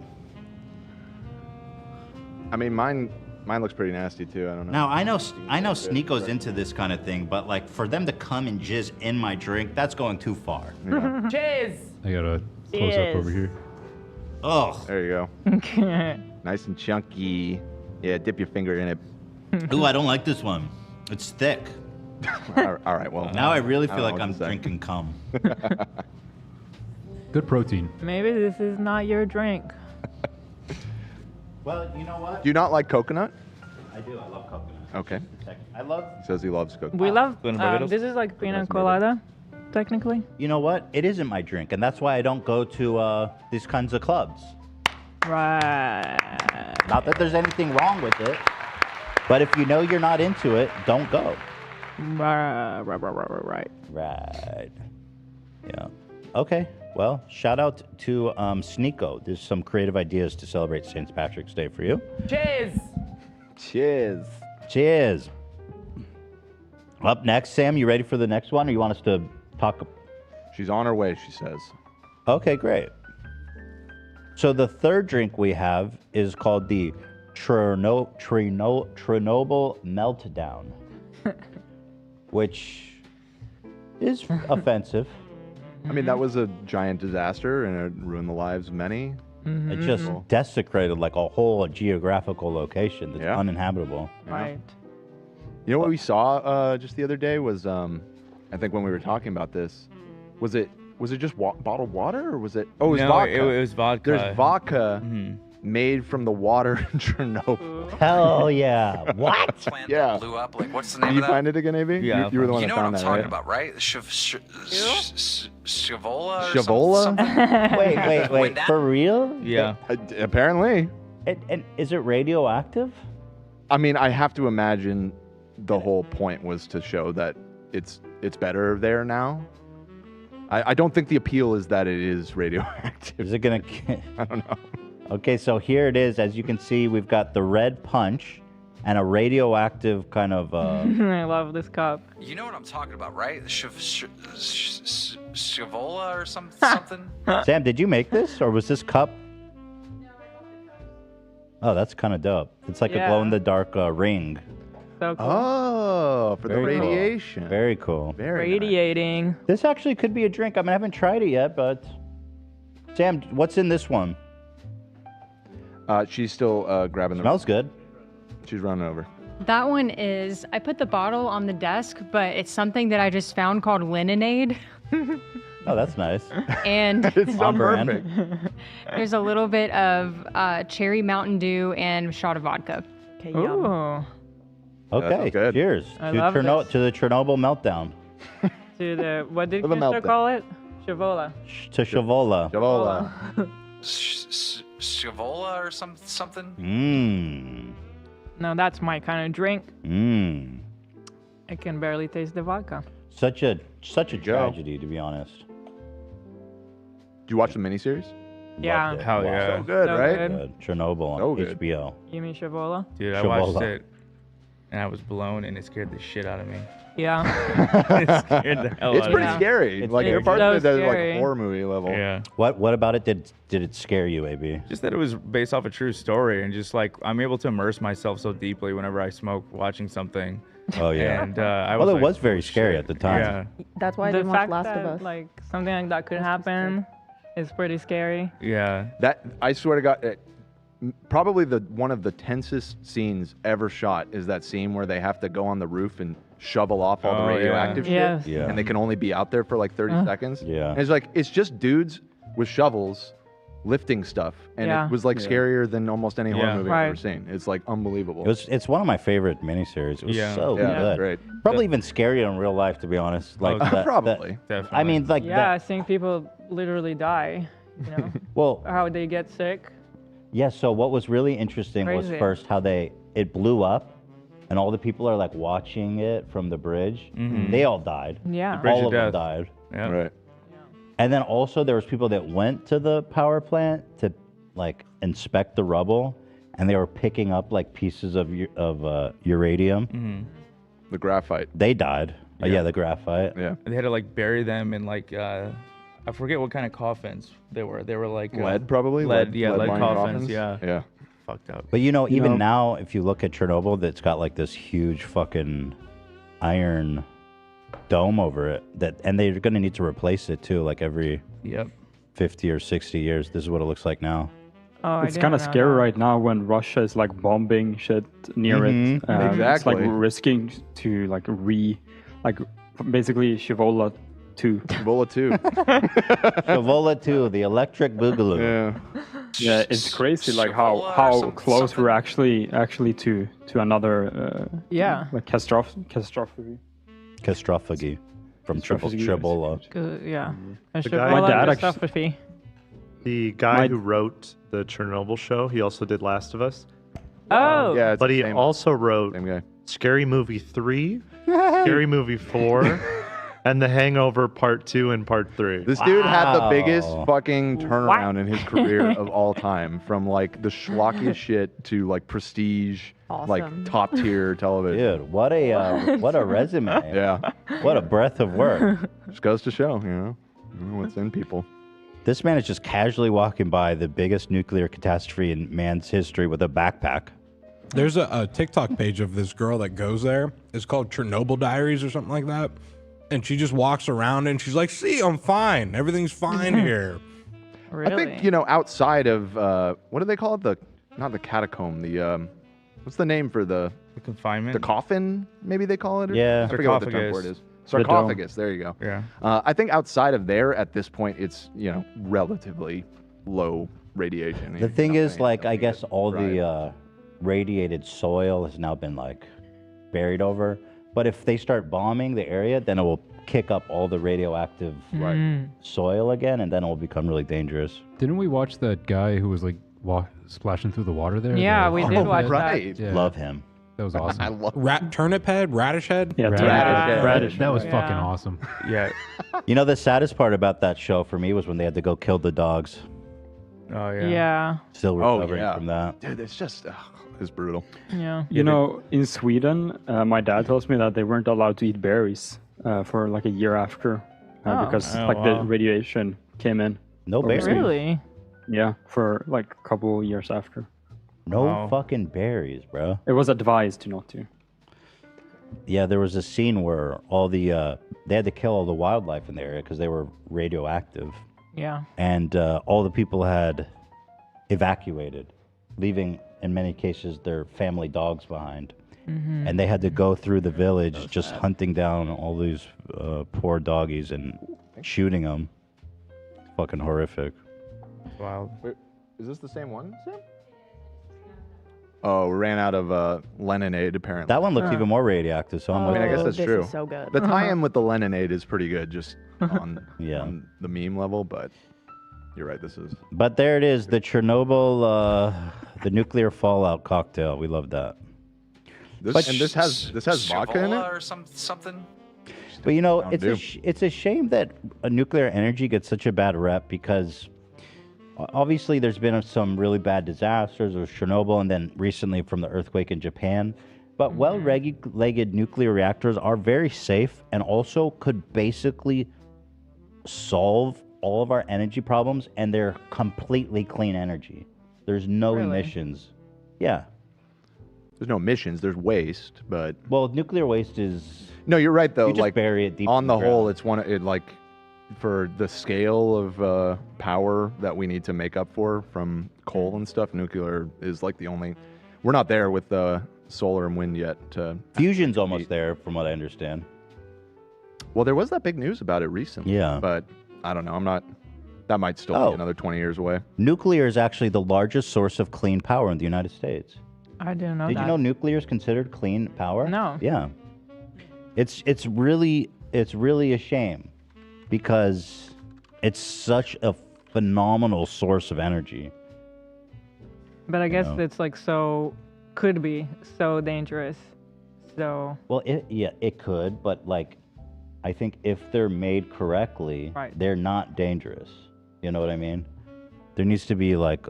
I mean, mine looks pretty nasty too. I don't know. Now I know Sneako's into this kind of thing, but like for them to come and jizz in my drink, that's going too far. Cheers. I got a close up over here. Oh, There you go. Okay. Nice and chunky. Yeah, dip your finger in it. ooh, I don't like this one. It's thick. All right, well. Now I really I feel don't like know I'm what to say. drinking cum. Good protein. Maybe this is not your drink. Well, you know what? Do you not like coconut? I do. I love coconut. Okay. I love. He says he loves coconut. We love. Glen Barbados? This is like pina That's colada, technically. You know what? It isn't my drink, and that's why I don't go to these kinds of clubs. Right. Not that there's anything wrong with it, but if you know you're not into it, don't go. Right. Right. Yeah. Okay. Well, shout out to Sneeko. There's some creative ideas to celebrate St. Patrick's Day for you. Cheers. Cheers. Cheers. Up next, Sam, you ready for the next one, or you want us to talk? She's on her way, she says. Okay, great. So the third drink we have is called the Chernobyl Meltdown, which is offensive. I mean, that was a giant disaster and it ruined the lives of many. It just desecrated like a whole geographical location that's Yeah. uninhabitable. Right. You know what we saw just the other day was, I think when we were talking about this, was it just bottled water or was it? Oh, it was No, vodka. it was vodka. There's vodka made from the water in Chernobyl. Hell yeah. What? Plant Yeah. that blew up. Like, what's the Did name you of that? find it again, AB? Yeah, You were the one You that know what I'm found that, talking right? about, right? Shavola or Shavola? something? Wait. When that- For real? Yeah. Apparently. And is it radioactive? I mean, I have to imagine the whole point was to show that it's better there now. I don't think the appeal is that it is radioactive. Is it gonna? I don't know. Okay, so here it is. As you can see, we've got the red punch and a radioactive kind of. I love this cup. You know what I'm talking about, right? Shavola or something? Sam, did you make this, or was this cup? Oh, that's kind of dope. It's like a Yeah. glow-in-the-dark ring. So cool. Oh, for the Very cool. radiation. Very cool. Very nice. Radiating. This actually could be a drink. I mean, I haven't tried it yet, but Sam, what's in this one? She's still grabbing the. Smells good. She's running over. That one is, I put the bottle on the desk, but it's something that I just found called Lemonade. Oh, that's nice. And It's so On brand. perfect. there's a little bit of cherry Mountain Dew and a shot of vodka. Okay, yum. Ooh. Okay. sounds good. Cheers I to, love this. to the Chernobyl meltdown. To the, what did To the Krista meltdown. call it? Shavola. To Shavola. Shavola. Shavola or something? Mmm. No, that's my kind of drink. Mmm. I can barely taste the vodka. Such a Go. tragedy, to be honest. Did you watch the miniseries? Yeah. Loved it. Hell yeah. So good, So right? good. Chernobyl on So good. HBO. You mean Shavola? Dude, I watched Shavola. it. and I was blown, and it scared the shit out of me. Yeah. It scared the hell It's out pretty of me. scary. It's Like, there are scary. parts of So it that are like scary. horror movie level. Yeah. What about it did it scare you, AB? Just that it was based off a true story, and just like I'm able to immerse myself so deeply whenever I smoke watching something. Oh yeah. And I well, was it like, was very "Oh, scary shit." at the time. Yeah. That's why I The didn't watch fact Last that of Us. like something like that could happen is pretty scary. Yeah. That, I swear to God, probably one of the tensest scenes ever shot is that scene where they have to go on the roof and shovel off all Oh, the yeah. radioactive Yes. shit. Yeah. And they can only be out there for like 30 seconds. Yeah. And it's like, it's just dudes with shovels lifting stuff. And Yeah. it was like scarier than almost any horror Yeah. movie I've ever Right. seen. It's like unbelievable. It's one of my favorite miniseries. It was Yeah. so yeah, good. great. Probably even scarier in real life, to be honest. Like Oh, Probably. Definitely. I mean, like Yeah, seeing people literally die. You know well, how they get sick. yeah. So what was really interesting was Crazy. first how it blew up, and all the people are like watching it from the bridge. They all died. Yeah. Bridge All of of them death. died. Yeah. Right. And then also there was people that went to the power plant to like inspect the rubble, and they were picking up like pieces of uranium. The graphite. They died. Yeah, the graphite. Yeah. They had to like bury them in like I forget what kind of coffins they were. They were like Lead, probably? Lead, yeah, lead lined coffins. Yeah. Yeah. Fucked up. But you know, even know- now, if you look at Chernobyl, that's got like this huge fucking iron dome over it. And they're gonna need to replace it too, like every Yep. 50 or 60 years. This is what it looks like now. Oh, It's kind of scary right now when Russia is like bombing shit near it. It's like Exactly. risking to like basically Shivola 2. Ebola too. Savola 2, the electric boogaloo. Yeah. Yeah, it's crazy like how Shivola or how close we're actually to another Yeah. like catastrophe. Catastrophe from Catastrophe, yes. Tribola. Yeah. I should guy- roll My up dad the actually- stuff with me. The guy My- who wrote the Chernobyl show, he also did Last of Us. Oh. Yeah. It's But the he same, also wrote same guy. Scary Movie 3, Scary Movie 4, and The Hangover Part 2 and Part 3. This dude had the biggest Wow. fucking turnaround in his career of all time, from like the schlockiest shit to like prestige, like Awesome. top tier television. Dude, what a resume. Yeah, What a breadth of work. just goes to show, you know what's in people. This man is just casually walking by the biggest nuclear catastrophe in man's history with a backpack. There's a TikTok page of this girl that goes there. It's called Chernobyl Diaries or something like that. And she just walks around and she's like, see, I'm fine. Everything's fine here. Really? I think outside of what do they call it? Not the catacomb. The what's the name for the confinement? coffin? Maybe they call it. Yeah. I forget what the term for it is. The dome. Sarcophagus. There you go. Yeah. I think outside of there, at this point, it's relatively low radiation. The thing is, like, I guess all Right. the radiated soil has now been like buried over. But if they start bombing the area, then it will kick up all the radioactive soil again, and then it will become really dangerous. Didn't we watch that guy who was like splashing through the water there? Yeah, The- we did watch right. that. Yeah, Love him. that was awesome. I love. Turnip head, radish head. Yeah, Radish. That was Yeah. fucking awesome. Yeah. You know, the saddest part about that show for me was when they had to go kill the dogs. Oh yeah. Yeah. Still Oh, recovering yeah. from that. Dude, it's just it's brutal. Yeah. You know, in Sweden, my dad tells me that they weren't allowed to eat berries for like a year after Oh. because Oh, like wow. the radiation came in. No berries. Really? Yeah, for like a couple years after. No Wow. fucking berries, bro. It was advised not to. Yeah, there was a scene where all the they had to kill all the wildlife in the area because they were radioactive, Yeah. and all the people had evacuated, leaving in many cases their family dogs behind, and they had to go through the village just hunting down all these poor doggies and shooting them. Fucking horrific. Wild. Wait, is this the same one, Sam? Oh, ran out of Leninade apparently. That one looks even more radioactive, so I'm I mean, I with guess you. that's this true. is so good. The tie-in with the Leninade is pretty good, just on, Yeah. on the meme level. But you're right. This is But there it is, the Chernobyl, the nuclear fallout cocktail. We love that. this, and this has vodka in Shivola it. or something. But you know, Mountain Dew. it's a shame that nuclear energy gets such a bad rep because obviously there's been some really bad disasters with Chernobyl and then recently from the earthquake in Japan. But well-regulated nuclear reactors are very safe and also could basically solve all of our energy problems, and they're completely clean energy. There's no Really? emissions. Yeah. There's no emissions. There's waste, but Well, nuclear waste is. no, you're right though. You just like bury it deep on in the the whole, ground. it's like for the scale of power that we need to make up for from coal and stuff. Nuclear is like the only. We're not there with solar and wind yet. Fusion's almost there, from what I understand. Well, there was that big news about it recently. Yeah. But I don't know. I'm not. That might still Oh. be another 20 years away. Nuclear is actually the largest source of clean power in the United States. I didn't know Did that. you know nuclear is considered clean power? No. Yeah. It's really a shame because it's such a phenomenal source of energy. But I guess know. it's like could be so dangerous. So Well, it could, but like, I think if they're made correctly, Right. they're not dangerous. You know what I mean? There needs to be like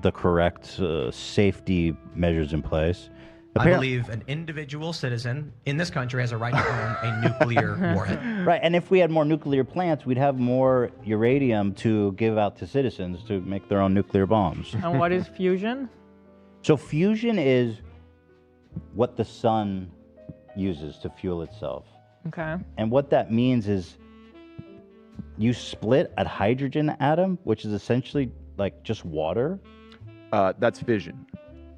the correct safety measures in place. I believe an individual citizen in this country has a right to own a nuclear warhead. Right, and if we had more nuclear plants, we'd have more uranium to give out to citizens to make their own nuclear bombs. and what is fusion? So fusion is what the sun uses to fuel itself. Okay. And what that means is you split a hydrogen atom, which is essentially like just water. That's fission.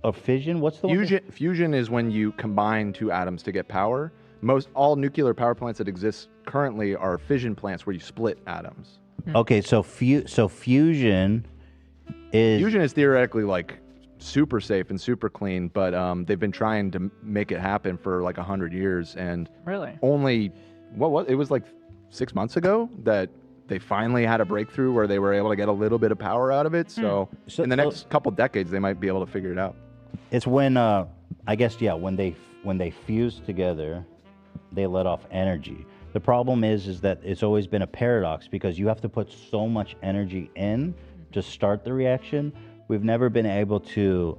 A fission? What's the one that- Fusion is when you combine two atoms to get power. All nuclear power plants that exist currently are fission plants where you split atoms. Okay, so fusion is Fusion is theoretically like super safe and super clean, but they've been trying to make it happen for like 100 years, and Really? only it was like 6 months ago that they finally had a breakthrough where they were able to get a little bit of power out of it. So, in the next couple decades, they might be able to figure it out. It's when I guess when they fuse together, they let off energy. The problem is that it's always been a paradox because you have to put so much energy in to start the reaction. We've never been able to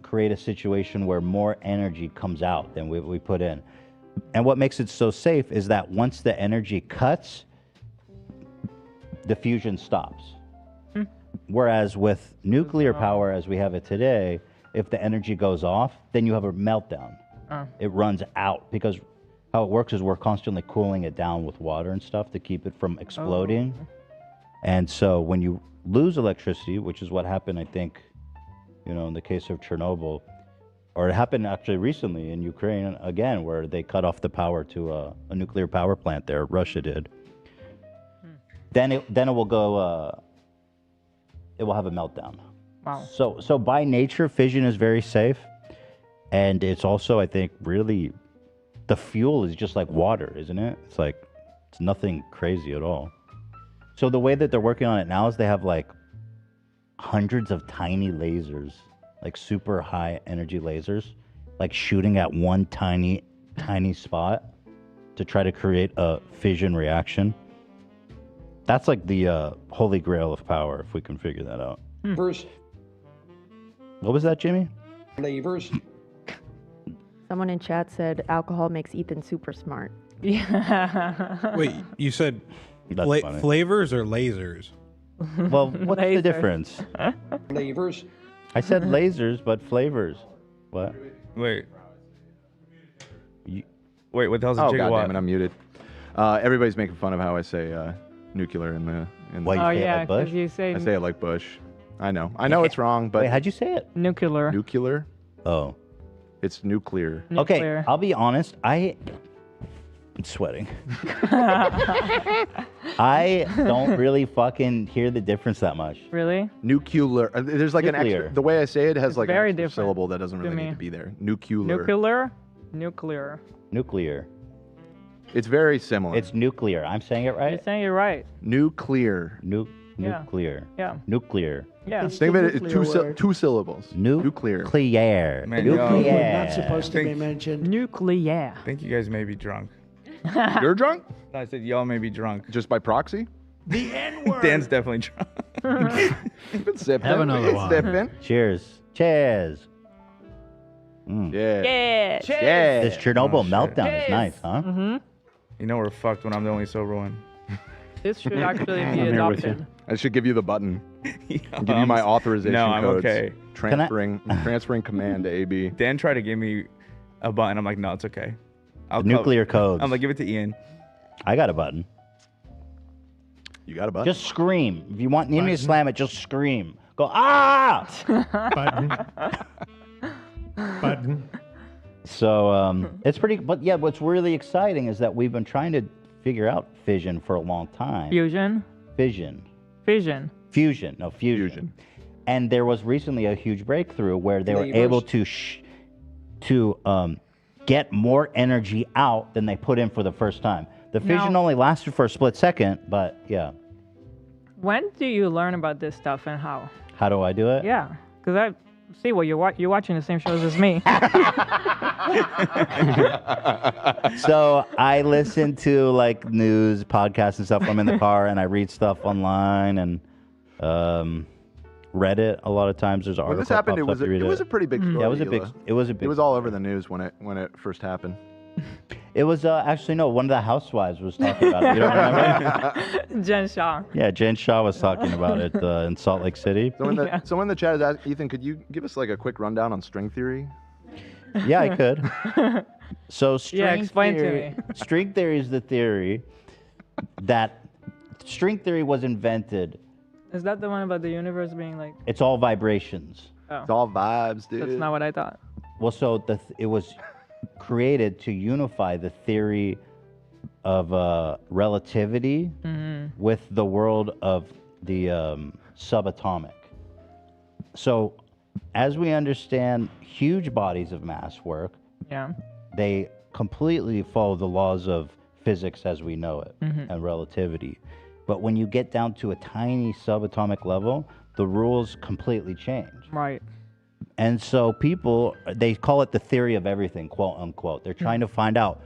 create a situation where more energy comes out than we put in. And what makes it so safe is that once the energy cuts, the fusion stops. Whereas with nuclear power as we have it today, if the energy goes off, then you have a meltdown. It runs out because how it works is we're constantly cooling it down with water and stuff to keep it from exploding. And so when you lose electricity, which is what happened, I think, in the case of Chernobyl, or it happened actually recently in Ukraine again, where they cut off the power to a nuclear power plant there. Russia did. Then it will go. It will have a meltdown. Wow. So by nature, fission is very safe, and it's also, I think, really, the fuel is just like water, isn't it? It's nothing crazy at all. So the way that they're working on it now is they have like hundreds of tiny lasers, like super high energy lasers, like shooting at one tiny spot to try to create a fission reaction. That's like the holy grail of power, if we can figure that out. First, What was that, Jimmy? flavors. Someone in chat said alcohol makes Ethan super smart. Yeah. Wait, you said That's funny. flavors or lasers? Well, what's the Lasers. difference? Flavors. I said lasers, but flavors. What? Wait. Wait, what the hell's a Oh, gigawatt? God damn it, I'm muted. Everybody's making fun of how I say nuclear in the. Why you Oh say it yeah, like Bush? because you say I say it like Bush. I know it's wrong, but Wait, how'd you say it? nuclear. nuclear. Oh. It's nuclear. Okay, Nuclear. I'll be honest. I'm sweating. I don't really fucking hear the difference that much. Really? Nuclear. There's like an Nuclear. extra. The way I say it has It's like an very extra different syllable that doesn't to really me. need to be there. Nuclear. Nuclear? Nuclear. Nuclear. It's very similar. It's nuclear. I'm saying it You're right? saying you're right. nuclear. Yeah. Nuclear. Yeah. Nuclear. Yeah. Think of it as two syllables. Nuclear. Nuclear. Man, Nuclear. y'all- Not supposed to be mentioned. Nuclear. I think you guys may be drunk. You're drunk? I said y'all may be drunk. Just by proxy? The N-word. Dan's definitely drunk. You've been sipping. Have another Been one. sipping. Cheers. Cheers. Yeah. Yeah. Yeah. This Chernobyl Oh, shit. meltdown is nice, huh? Mm-hmm. You know we're fucked when I'm the only sober one. This should actually I'm be here with adopted. I should give you the button. Yeah, Give you my authorization No, I'm codes. okay. Transferring command to AB. Dan tried to give me a button. I'm like, no, it's okay. I'll Nuclear codes. I'm like, give it to Ian. I got a button. You got a button? Just scream. If you want me to slam it, just scream. Go, ah! Button. So it's pretty, but yeah, what's really exciting is that we've been trying to figure out fission for a long time. Fusion. Fission. Fission. Fusion. No, fusion. And there was recently a huge breakthrough where they were able to get more energy out than they put in for the first time. The fission Now- only lasted for a split second, but yeah. When do you learn about this stuff and how? How do I do it? Yeah, because I see what you're watching the same shows as me. So I listen to like news podcasts and stuff. I'm in the car and I read stuff online and Reddit. A lot of times there's When articles. this happened, it pops up, was you read it was a pretty big story. Yeah, it was a big. Hila. It was a big. It was all over the news when it first happened. It was actually no. One of the housewives was talking about it. You don't remember? Jen Shaw. Yeah, Jen Shaw was talking about it in Salt Lake City. So in the chat is asking, Ethan, could you give us like a quick rundown on string theory? Yeah, I could. So explain to me. String theory is the theory that string theory was invented. Is that the one about the universe being like? It's all vibrations. Oh. It's all vibes, dude. That's not what I thought. Well, so it was created to unify the theory of relativity with the world of the subatomic. So, as we understand huge bodies of mass work, Yeah. they completely follow the laws of physics as we know it and relativity. But when you get down to a tiny subatomic level, the rules completely change. Right. And so people, they call it the theory of everything, quote unquote. They're trying to find out,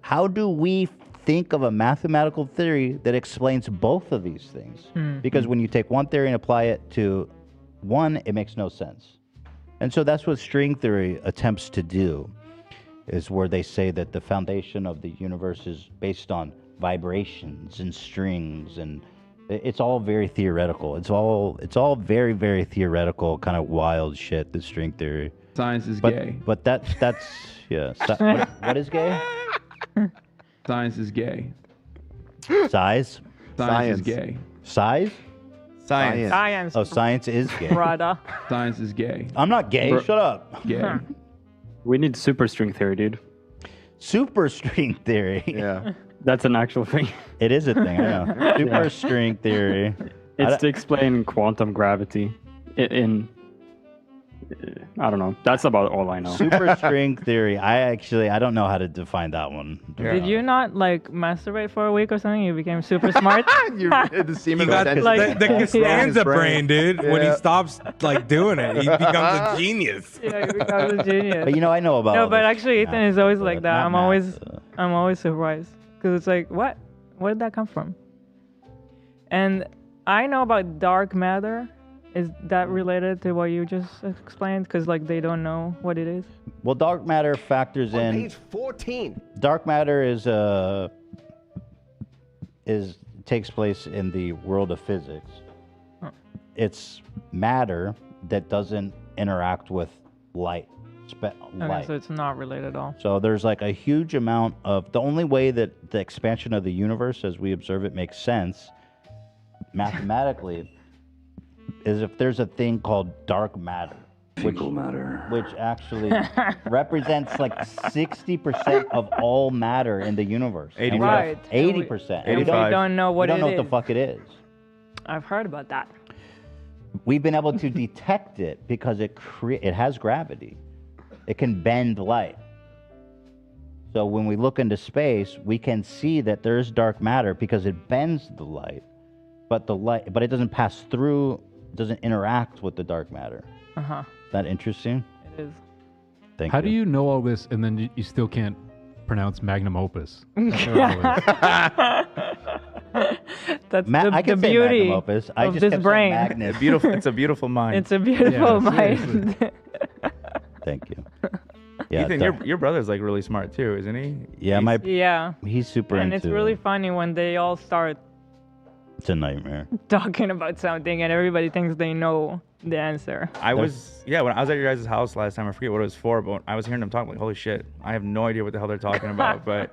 how do we think of a mathematical theory that explains both of these things? Because when you take one theory and apply it to one, it makes no sense. And so that's what string theory attempts to do, is where they say that the foundation of the universe is based on vibrations and strings, and it's all very theoretical. It's all very, very theoretical, kind of wild shit, the string theory. Science is gay. But that's yeah. What is gay? Science is gay. Size? Science is gay. Size? Science. Science. Oh, science is gay. Brother. Science is gay. I'm not gay. Bro- Shut up. Gay. We need super string theory, dude. Super string theory. Yeah. That's an actual thing. It is a thing. I know. Super string theory. It's to explain quantum gravity in I don't know. That's about all I know. Super string theory. I don't know how to define that one. Did you not like masturbate for a week or something? You became super smart. You the semen He got retention like- the in Costanza his brain, dude. When he Yeah. stops like doing it, he becomes a genius. Yeah, you became a genius. But I know about No, all but this actually, Ethan math, is always but like that. not math, I'm always surprised because it's like, what? Where did that come from? And I know about dark matter. Is that related to what you just explained? Because like they don't know what it is. Well, dark matter factors On in. page 14. Dark matter takes place in the world of physics. Huh. It's matter that doesn't interact with light. Okay, so it's not related at all. So there's like a huge amount of the only way that the expansion of the universe as we observe it makes sense mathematically is if there's a thing called dark matter. Which actually represents like 60% of all matter in the universe. 85. Right. 80%. And we don't know what we don't know it what is. the fuck it is. I've heard about that. We've been able to detect it because it has gravity. It can bend light. So when we look into space, we can see that there is dark matter because it bends the light, but it doesn't pass through, doesn't interact with the dark matter. Uh-huh. Is that interesting? It is. Thank How you. do you know all this and then you still can't pronounce magnum opus? That's That's I the can say beauty magnum opus. I of just this kept saying brain. Magnus. It's a beautiful mind. It's a beautiful Yeah, mind. Thank you. Yeah, Ethan, your brother's like really smart too, isn't he? Yeah, he's super And into it's really funny when they all start It's a nightmare. talking about something and everybody thinks they know the answer. When I was at your guys' house last time, I forget what it was for, but I was hearing them talk like, holy shit, I have no idea what the hell they're talking about, but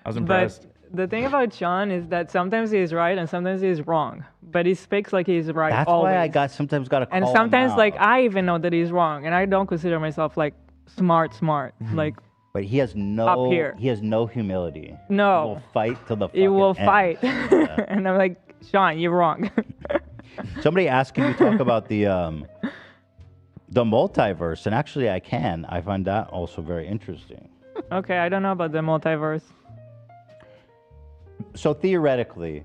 I was impressed. But the thing about Sean is that sometimes he's right and sometimes he's wrong. But he speaks like he's right That's always. why I sometimes got to call And him sometimes out. like I even know that he's wrong and I don't consider myself like smart. Like But he has no up here. He has no humility. No. He will fight till the he will fucking fight. end. And I'm like, Sean, you're wrong. Somebody asked, can you talk about the multiverse? And actually I can. I find that also very interesting. Okay, I don't know about the multiverse. So theoretically,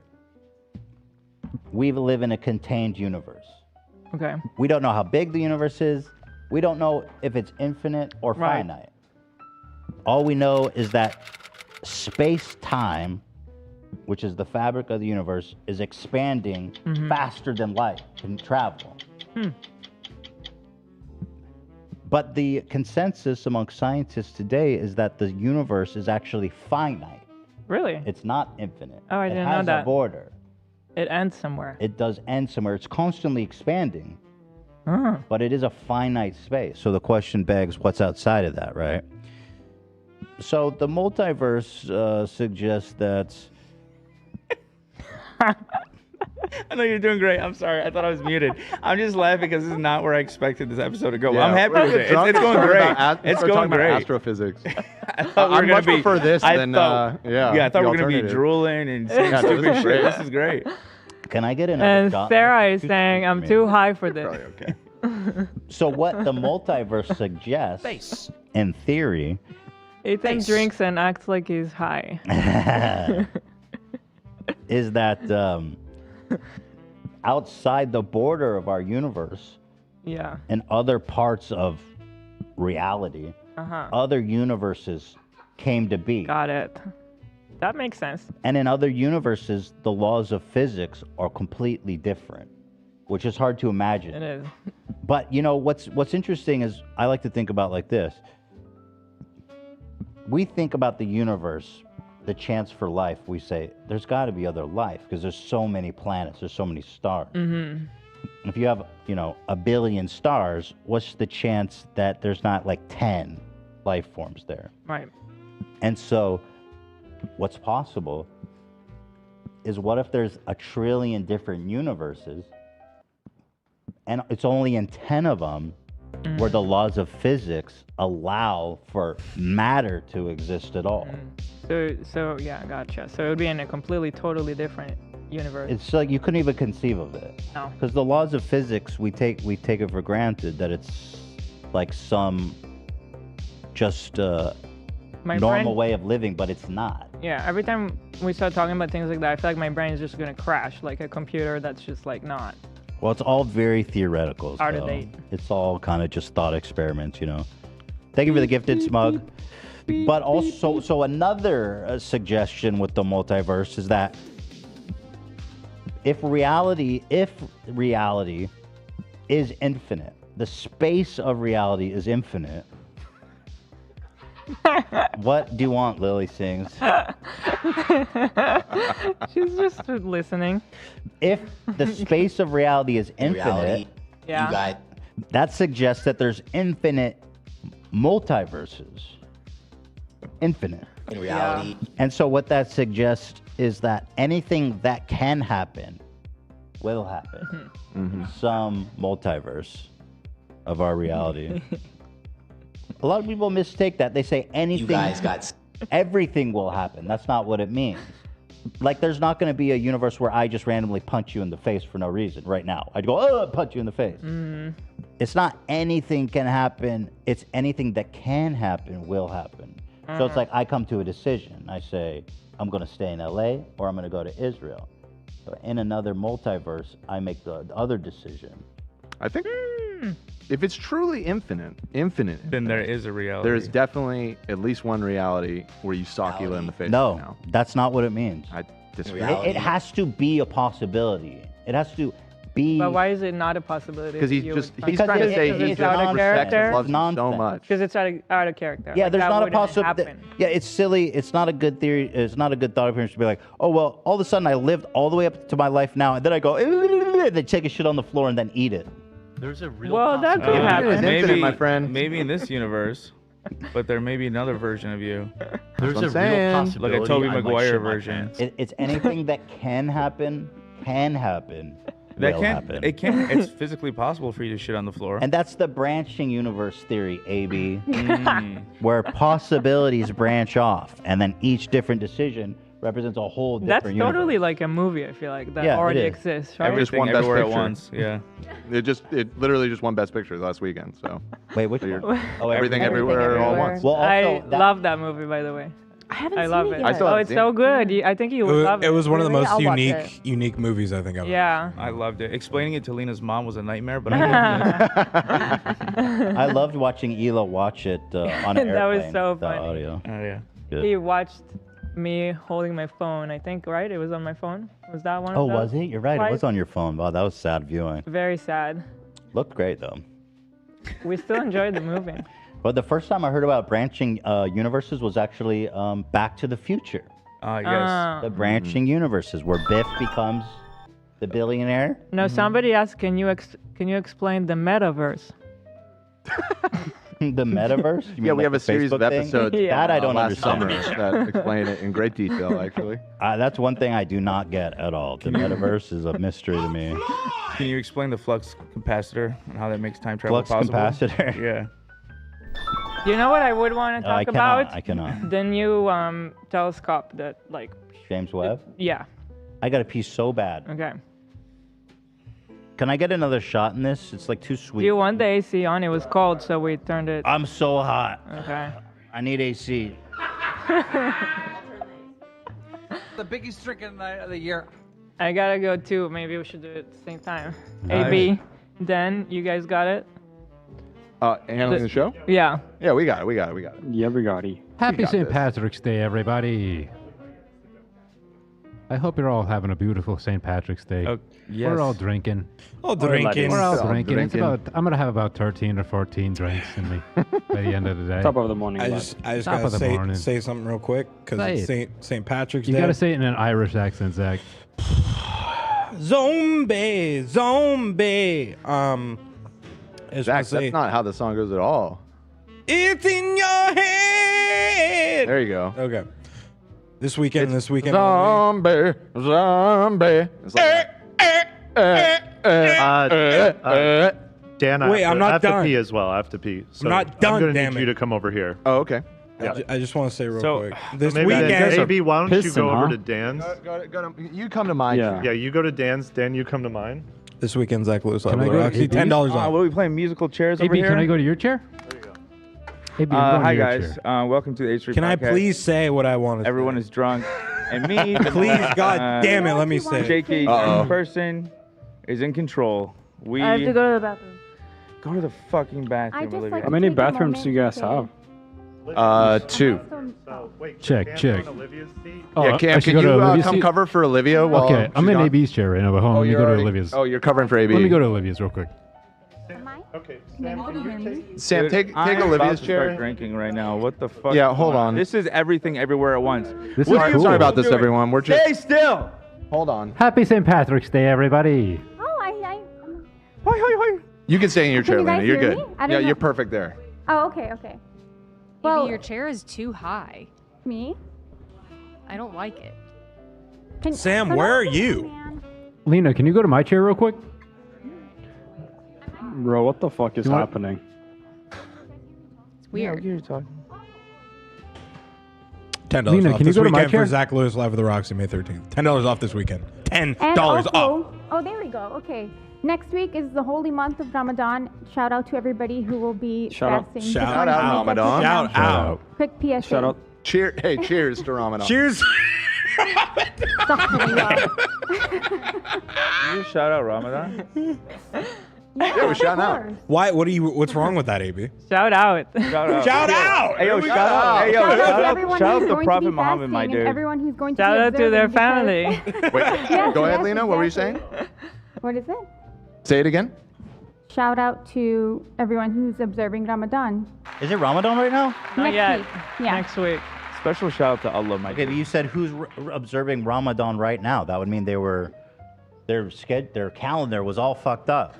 we live in a contained universe. Okay. We don't know how big the universe is. We don't know if it's infinite or Right. finite. All we know is that space-time, which is the fabric of the universe, is expanding faster than light can travel. But the consensus among scientists today is that the universe is actually finite. Really? It's not infinite. Oh, I didn't it know has that. a border. It ends somewhere. It does end somewhere. It's constantly expanding, Ah. but it is a finite space. So the question begs, what's outside of that, right? So the multiverse suggests that... I know you're doing great. I'm sorry. I thought I was muted. I'm just laughing because this is not where I expected this episode to go. Yeah, I'm happy we're with it. drunk It's going and great. start about It's start going talking about great. astrophysics. I thought we were I'd gonna much be, prefer this I than thought, I I thought the we were gonna be alternative. drooling and saying Yeah, stupid this is shit. great. This is great. Can I get another And shot? Sarah is saying, I'm too high for this. Okay. So what the multiverse suggests, in theory, Ethan drinks and acts like he's high. is that outside the border of our universe, Yeah. in other parts of reality, Uh-huh. other universes came to be. Got it. That makes sense. And in other universes, the laws of physics are completely different, which is hard to imagine. It is. But you know what's interesting is I like to think about like this. We think about the universe, the chance for life. We say there's got to be other life because there's so many planets, there's so many stars. Mm-hmm. If you have, a billion stars, what's the chance that there's not like 10 life forms there? Right. And so what's possible is what if there's 1 trillion different universes and it's only in 10 of them where the laws of physics allow for matter to exist at all. So yeah, gotcha. So it would be in a completely, totally different universe. It's like you couldn't even conceive of it. No. Because the laws of physics, we take it for granted that it's like some just My normal brain- way of living, but it's not. Yeah, every time we start talking about things like that, I feel like my brain is just gonna crash like a computer that's just like not. Well, it's all very theoretical. Out of so date. It's all kind of just thought experiments, Thank you for the gifted smug. But also, so another suggestion with the multiverse is that if reality is infinite, the space of reality is infinite. What do you want, Lily sings? She's just listening. If the space of reality is infinite, reality, Yeah. that suggests that there's infinite multiverses. Infinite. In reality, And so what that suggests is that anything that can happen will happen. Mm-hmm. Some multiverse of our reality. A lot of people mistake that. They say anything. guys got everything will happen. That's not what it means. Like, there's not going to be a universe where I just randomly punch you in the face for no reason right now. I'd go, oh, punch you in the face. It's not anything can happen. It's anything that can happen will happen. So it's like I come to a decision. I say, I'm going to stay in LA or I'm going to go to Israel. So in another multiverse, I make the other decision. I think if it's truly infinite, Then there is a reality. There is definitely at least one reality where you sock Hila in the face. No, right now. that's not what it means. I disagree. It has to be a possibility. It has to be. But why is it not a possibility? Because to he's you just with he's Frank? trying to Because say it's he out just of respects character? and loves you so Nonsense. much. Because it's out of character. Yeah, Like, there's that not a wouldn't possibility. happen. Yeah, it's silly. It's not a good theory. It's not a good thought appearance to be like, oh well, all of a sudden I lived all the way up to my life now, and then I go, they take a shit on the floor and then eat it. There's a real Well, that could It's happen. infinite, my friend. Maybe in this universe, but there may be another version of you, There's what a I'm real saying. possibility. like a Tobey I might Maguire shit my version. pants. It's anything that can happen. That will can happen. it can it's physically possible for you to shit on the floor. And that's the branching universe theory, AB, Mm. where possibilities branch off, and then each different decision represents a whole different That's universe. totally like a movie, I feel like, that Yeah, it already is. exists, right? Just Everything won Best everywhere at Picture. once. Yeah. It literally just won Best Picture last weekend. So Wait, which So you're- one? Oh, everything everywhere all at once. Well, also, I that- love that movie, by the way. I haven't I seen love it it. yet. I still Oh, haven't it's seen so it. good. I think you would love it. It was one of the Really? most I'll watch unique movies I think I've ever Yeah. I loved it. Explaining it to Lena's mom was a nightmare, but I loved it. I loved watching Ela watch it on an That was airplane. so the funny. audio. Oh yeah. Good. He watched me holding my phone, I think, right? It was on my phone. Was that one Oh, of those? was it? You're right. It was Twice? on your phone. Wow, that was sad viewing. Very sad. Looked great though. We still enjoyed the movie. But the first time I heard about branching universes was actually Back to the Future. Yes. The branching universes where Biff becomes the billionaire. No, somebody asked, can you explain the metaverse? The metaverse? You Yeah, mean we like have a the series of Facebook thing? episodes That I don't last understand. summer that explain it in great detail, actually. That's one thing I do not get at all. The metaverse is a mystery to me. Can you explain the flux capacitor and how that makes time travel Flux possible? capacitor? Yeah. You know what I would want to I talk cannot, about? I cannot. The new telescope that, like, James Webb? yeah. I got a piece so bad. Okay. Can I get another shot in this? It's like too sweet. Do you want the AC on? It was cold, so we turned it. I'm so hot. Okay. I need AC. The biggest drinking night of the year. I gotta go too. Maybe we should do it at the same time. Nice. AB, Dan, you guys got it? Handling the show? Yeah. Yeah, we got it. Yeah, we got it. Happy got St. this. Patrick's Day, everybody. I hope you're all having a beautiful St. Patrick's Day. Oh, yes. We're all drinking. All drinking. We're all All drinking. It's drinking. I'm gonna have about 13 or 14 drinks in me by the end of the day. Top of the morning. I lad. just Top gotta of the morning. say something real quick because Say it's it. St. Patrick's You Day. gotta say it in an Irish accent, Zach. Zombie. I just Zach, wanna say, that's not how the song goes at all. it's in your head. There you go. Okay. This weekend. Zombie. It's like Dan, Wait, I'm I not have done. to pee as well. I have to pee. So not done, I'm gonna damn need you it. to come over here. Oh, okay. I just want to say real So, quick. This Maybe then, weekend. AB, why don't you Pissing, go over huh? to Dan's? You come to mine. Yeah. Yeah, you go to Dan's. Dan, you come to mine. This weekend, Zach Lewis. Can I go to Actually, AB's? $10 What off. are we playing? Musical chairs over AB, here? can I go to your chair? There you go. AB, I'm going Hi to your guys. chair. Welcome to the H3 Can I podcast. please say what I want to Everyone say? is drunk, and me. Please, God damn it, let me say it. JK Uh-oh. person is in control. We I have to go to the bathroom. go to the fucking bathroom, just Olivia. like How many Take a bathrooms do you guys moment have? 2. So, wait, Check, Cam check. on Olivia's seat? Oh, Yeah, I Cam, should can go to you Olivia's come seat? cover for Olivia while Okay, I'm she's in gone? AB's chair right now, but hold on, let me you're go to already- Olivia's. Oh, you're covering for AB. Let me go to Olivia's real quick. Okay, Sam, Dude, take I'm about Olivia's to chair. Start drinking right now. What the fuck? Yeah, is hold going on. This is everything everywhere at once. This What is are you cool. Sorry about this, doing? everyone. We're just. Stay still. Hold on. Happy St. Patrick's Day, everybody. Oh, You can stay in your Can chair, you guys Lena. You're hear good. me? I don't Yeah, know. you're perfect there. Oh, okay, okay. Well, Well- your chair is too high. Me? I don't like it. Sam, Come where on, are you? man. Lena, can you go to my chair real quick? Bro, what the fuck is You want- happening? It's weird. You're talking. $10 Lena, off can you this go to my weekend for chair? Zach Lewis live at the Roxy May 13th. $10 off this weekend. $10 And off. also, oh, there we go. Okay. Next week is the holy month of Ramadan. Shout out to everybody who will be Shout out. fasting. Shout Just wanted out, to make that Ramadan. quick Shout announcement. out. Quick PSA. Shout out. Hey, cheers to Ramadan. Cheers. Astaghfirullah. You shout out Ramadan. Yeah, we're shouting of out. course. Why? What's wrong with that, AB? Shout out. Shout out. Shout out. Hey yo, Here we shout go. out. Hey yo, Shout out to shout everyone out. Shout who's out to going to be Prophet Muhammad, my fasting dude. and everyone who's going to Shout be out to their observing family. because- Wait, Yes, go ahead, yes, Lena. What were you saying? What is it? Say it again. Shout out to everyone who's observing Ramadan. Is it Ramadan right now? Not Next yet. week. Yeah. Next week. Special shout out to Allah, my Okay, but you said who's observing Ramadan right now? That would mean their calendar was all fucked up.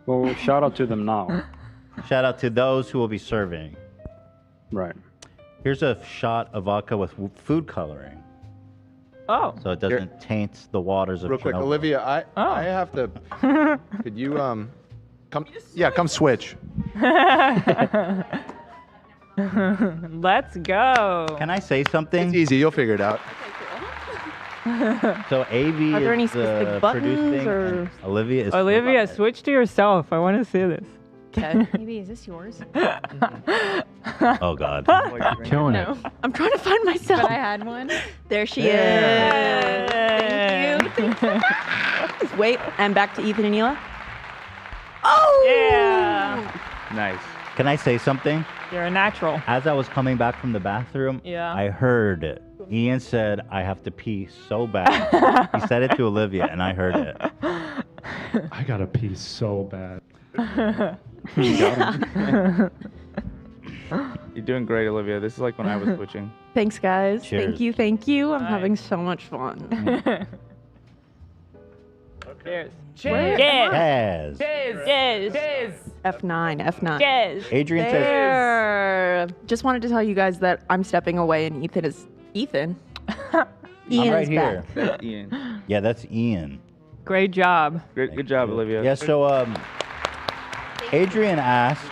Well, shout out to them now. Shout out to those who will be serving. Right. Here's a shot of vodka with food coloring, Oh. so it doesn't taint the waters of Real quick, Chernobyl. Olivia, I have to. Could you come? Yeah, come switch. Let's go. Can I say something? It's easy. You'll figure it out. So AV Are there any is specific buttons producing, or- and Olivia is. Olivia, switch to yourself. I want to see this. Okay. Maybe is this yours? Oh God. Killing No, I'm trying to find myself. But I had one. There she is. Thank you. Just wait, and back to Ethan and Hila. Oh! Yeah. Nice. Can I say something? You're a natural. As I was coming back from the bathroom, Yeah. I heard it. Ian said, "I have to pee so bad." He said it to Olivia, and I heard it. I gotta pee so bad. You're doing great, Olivia. This is like when I was switching. Thanks, guys. Cheers. Thank you. I'm Nice. having so much fun. Cheers. Cheers. Cheers. Yes. Cheers. F9. Cheers. Adrian says, There. Just wanted to tell you guys that I'm stepping away, and Ethan is Ethan. Ian "I'm right is here." back. That's Ian. Yeah, that's Ian. Great job. Good job, Olivia. Yeah. So, Adrian asked,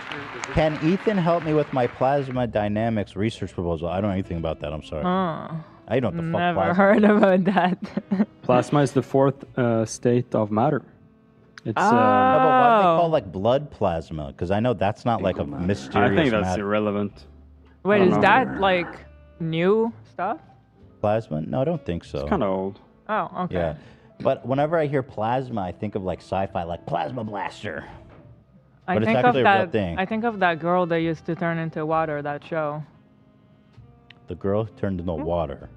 "Can Ethan help me with my plasma dynamics research proposal?" I don't know anything about that. I'm sorry. Oh. I don't know what the fuck Never plasma. heard about that. Plasma is the fourth state of matter. It's. No, but why do they Oh. call like blood plasma? Because I know that's not like a mysterious I think that's matter. irrelevant. Wait, I don't is know. that like new stuff? Plasma? No, I don't think so. It's kind of old. Oh, okay. Yeah. But whenever I hear plasma, I think of like sci-fi, like plasma blaster. I But it's think actually of a real that. thing. I think of that girl that used to turn into water. That show. The girl turned into water.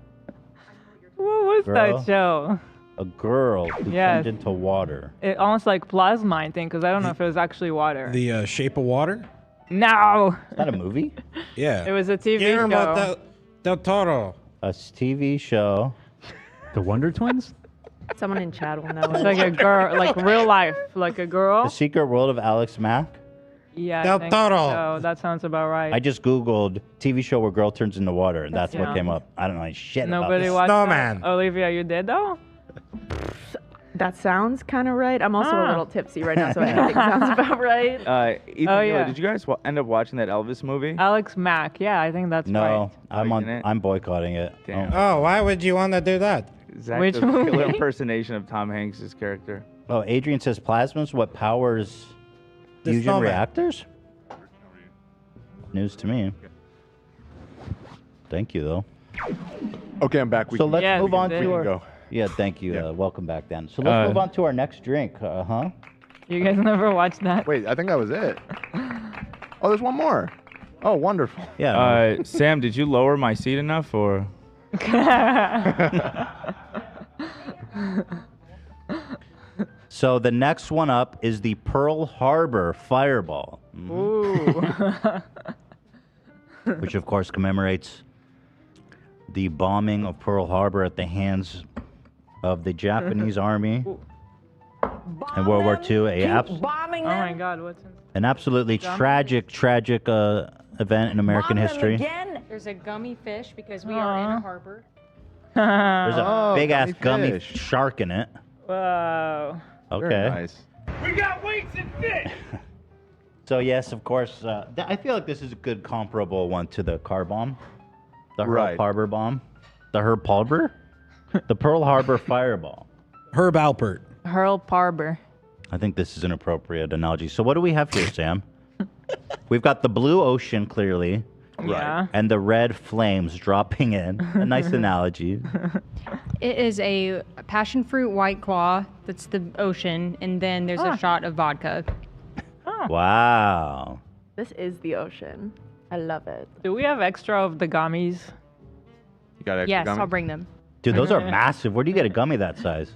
What was Girl? that show? A girl who Yes. turned into water. It almost like plasma, I think, because I don't know if it was actually water. The Shape of Water? No. Is that a movie? Yeah. It was a TV Guillermo show. Del Toro. A TV show. The Wonder Twins? Someone in chat will know. It's like a girl, like real life, like a girl. The Secret World of Alex Mack. Yeah, Del I think Toro. so. That sounds about right. I just Googled TV show where girl turns into water, and that's what Yeah. came up. I don't know shit Nobody about watched Snowman. that? Olivia, you did though? That sounds kind of right. I'm also a Ah. little tipsy right now, so I think it sounds about right. Ethan, Oh, Hila, yeah. did you guys end up watching that Elvis movie? Alex Mack. Yeah, I think that's this. No, right. I'm Oh, you didn't? I'm boycotting it. Damn. Oh, why would you want to do that? Zach Which does a killer movie? impersonation of Tom Hanks' character. Oh, Adrian says plasma's what powers The fusion snowman. reactors? News to me. Thank you, though. Okay, I'm back. We So can, let's Yeah, move we on did. to our. go. Yeah, thank you. Yeah. Welcome back, Dan. So let's move on to our next drink. Huh? You guys never watched that? Wait, I think that was it. Oh, there's one more. Oh, wonderful. Yeah. Sam, did you lower my seat enough, or? So the next one up is the Pearl Harbor Fireball, Ooh. which of course commemorates the bombing of Pearl Harbor at the hands of the Japanese army in World War II. Oh my God, what's in? An absolutely tragic event in American history. There's a gummy fish because we are in a harbor. There's a big ass gummy gummy fish. shark in it. Whoa. Okay. Very nice. We got weights and fish. So yes, of course. I feel like this is a good comparable one to the car bomb, the Right. Pearl Harbor bomb, the Herb Harbor, the Pearl Harbor Fireball. Herb Alpert. Pearl Harbor. I think this is an appropriate analogy. So what do we have here, Sam? We've got the blue ocean clearly, Yeah. and the red flames dropping in. A nice analogy. It is a passion fruit white claw. That's the ocean, and then there's a shot of vodka. Wow. This is the ocean. I love it. Do we have extra of the gummies? You got extra Yes, gummy? I'll bring them. Dude, those are massive. Where do you get a gummy that size?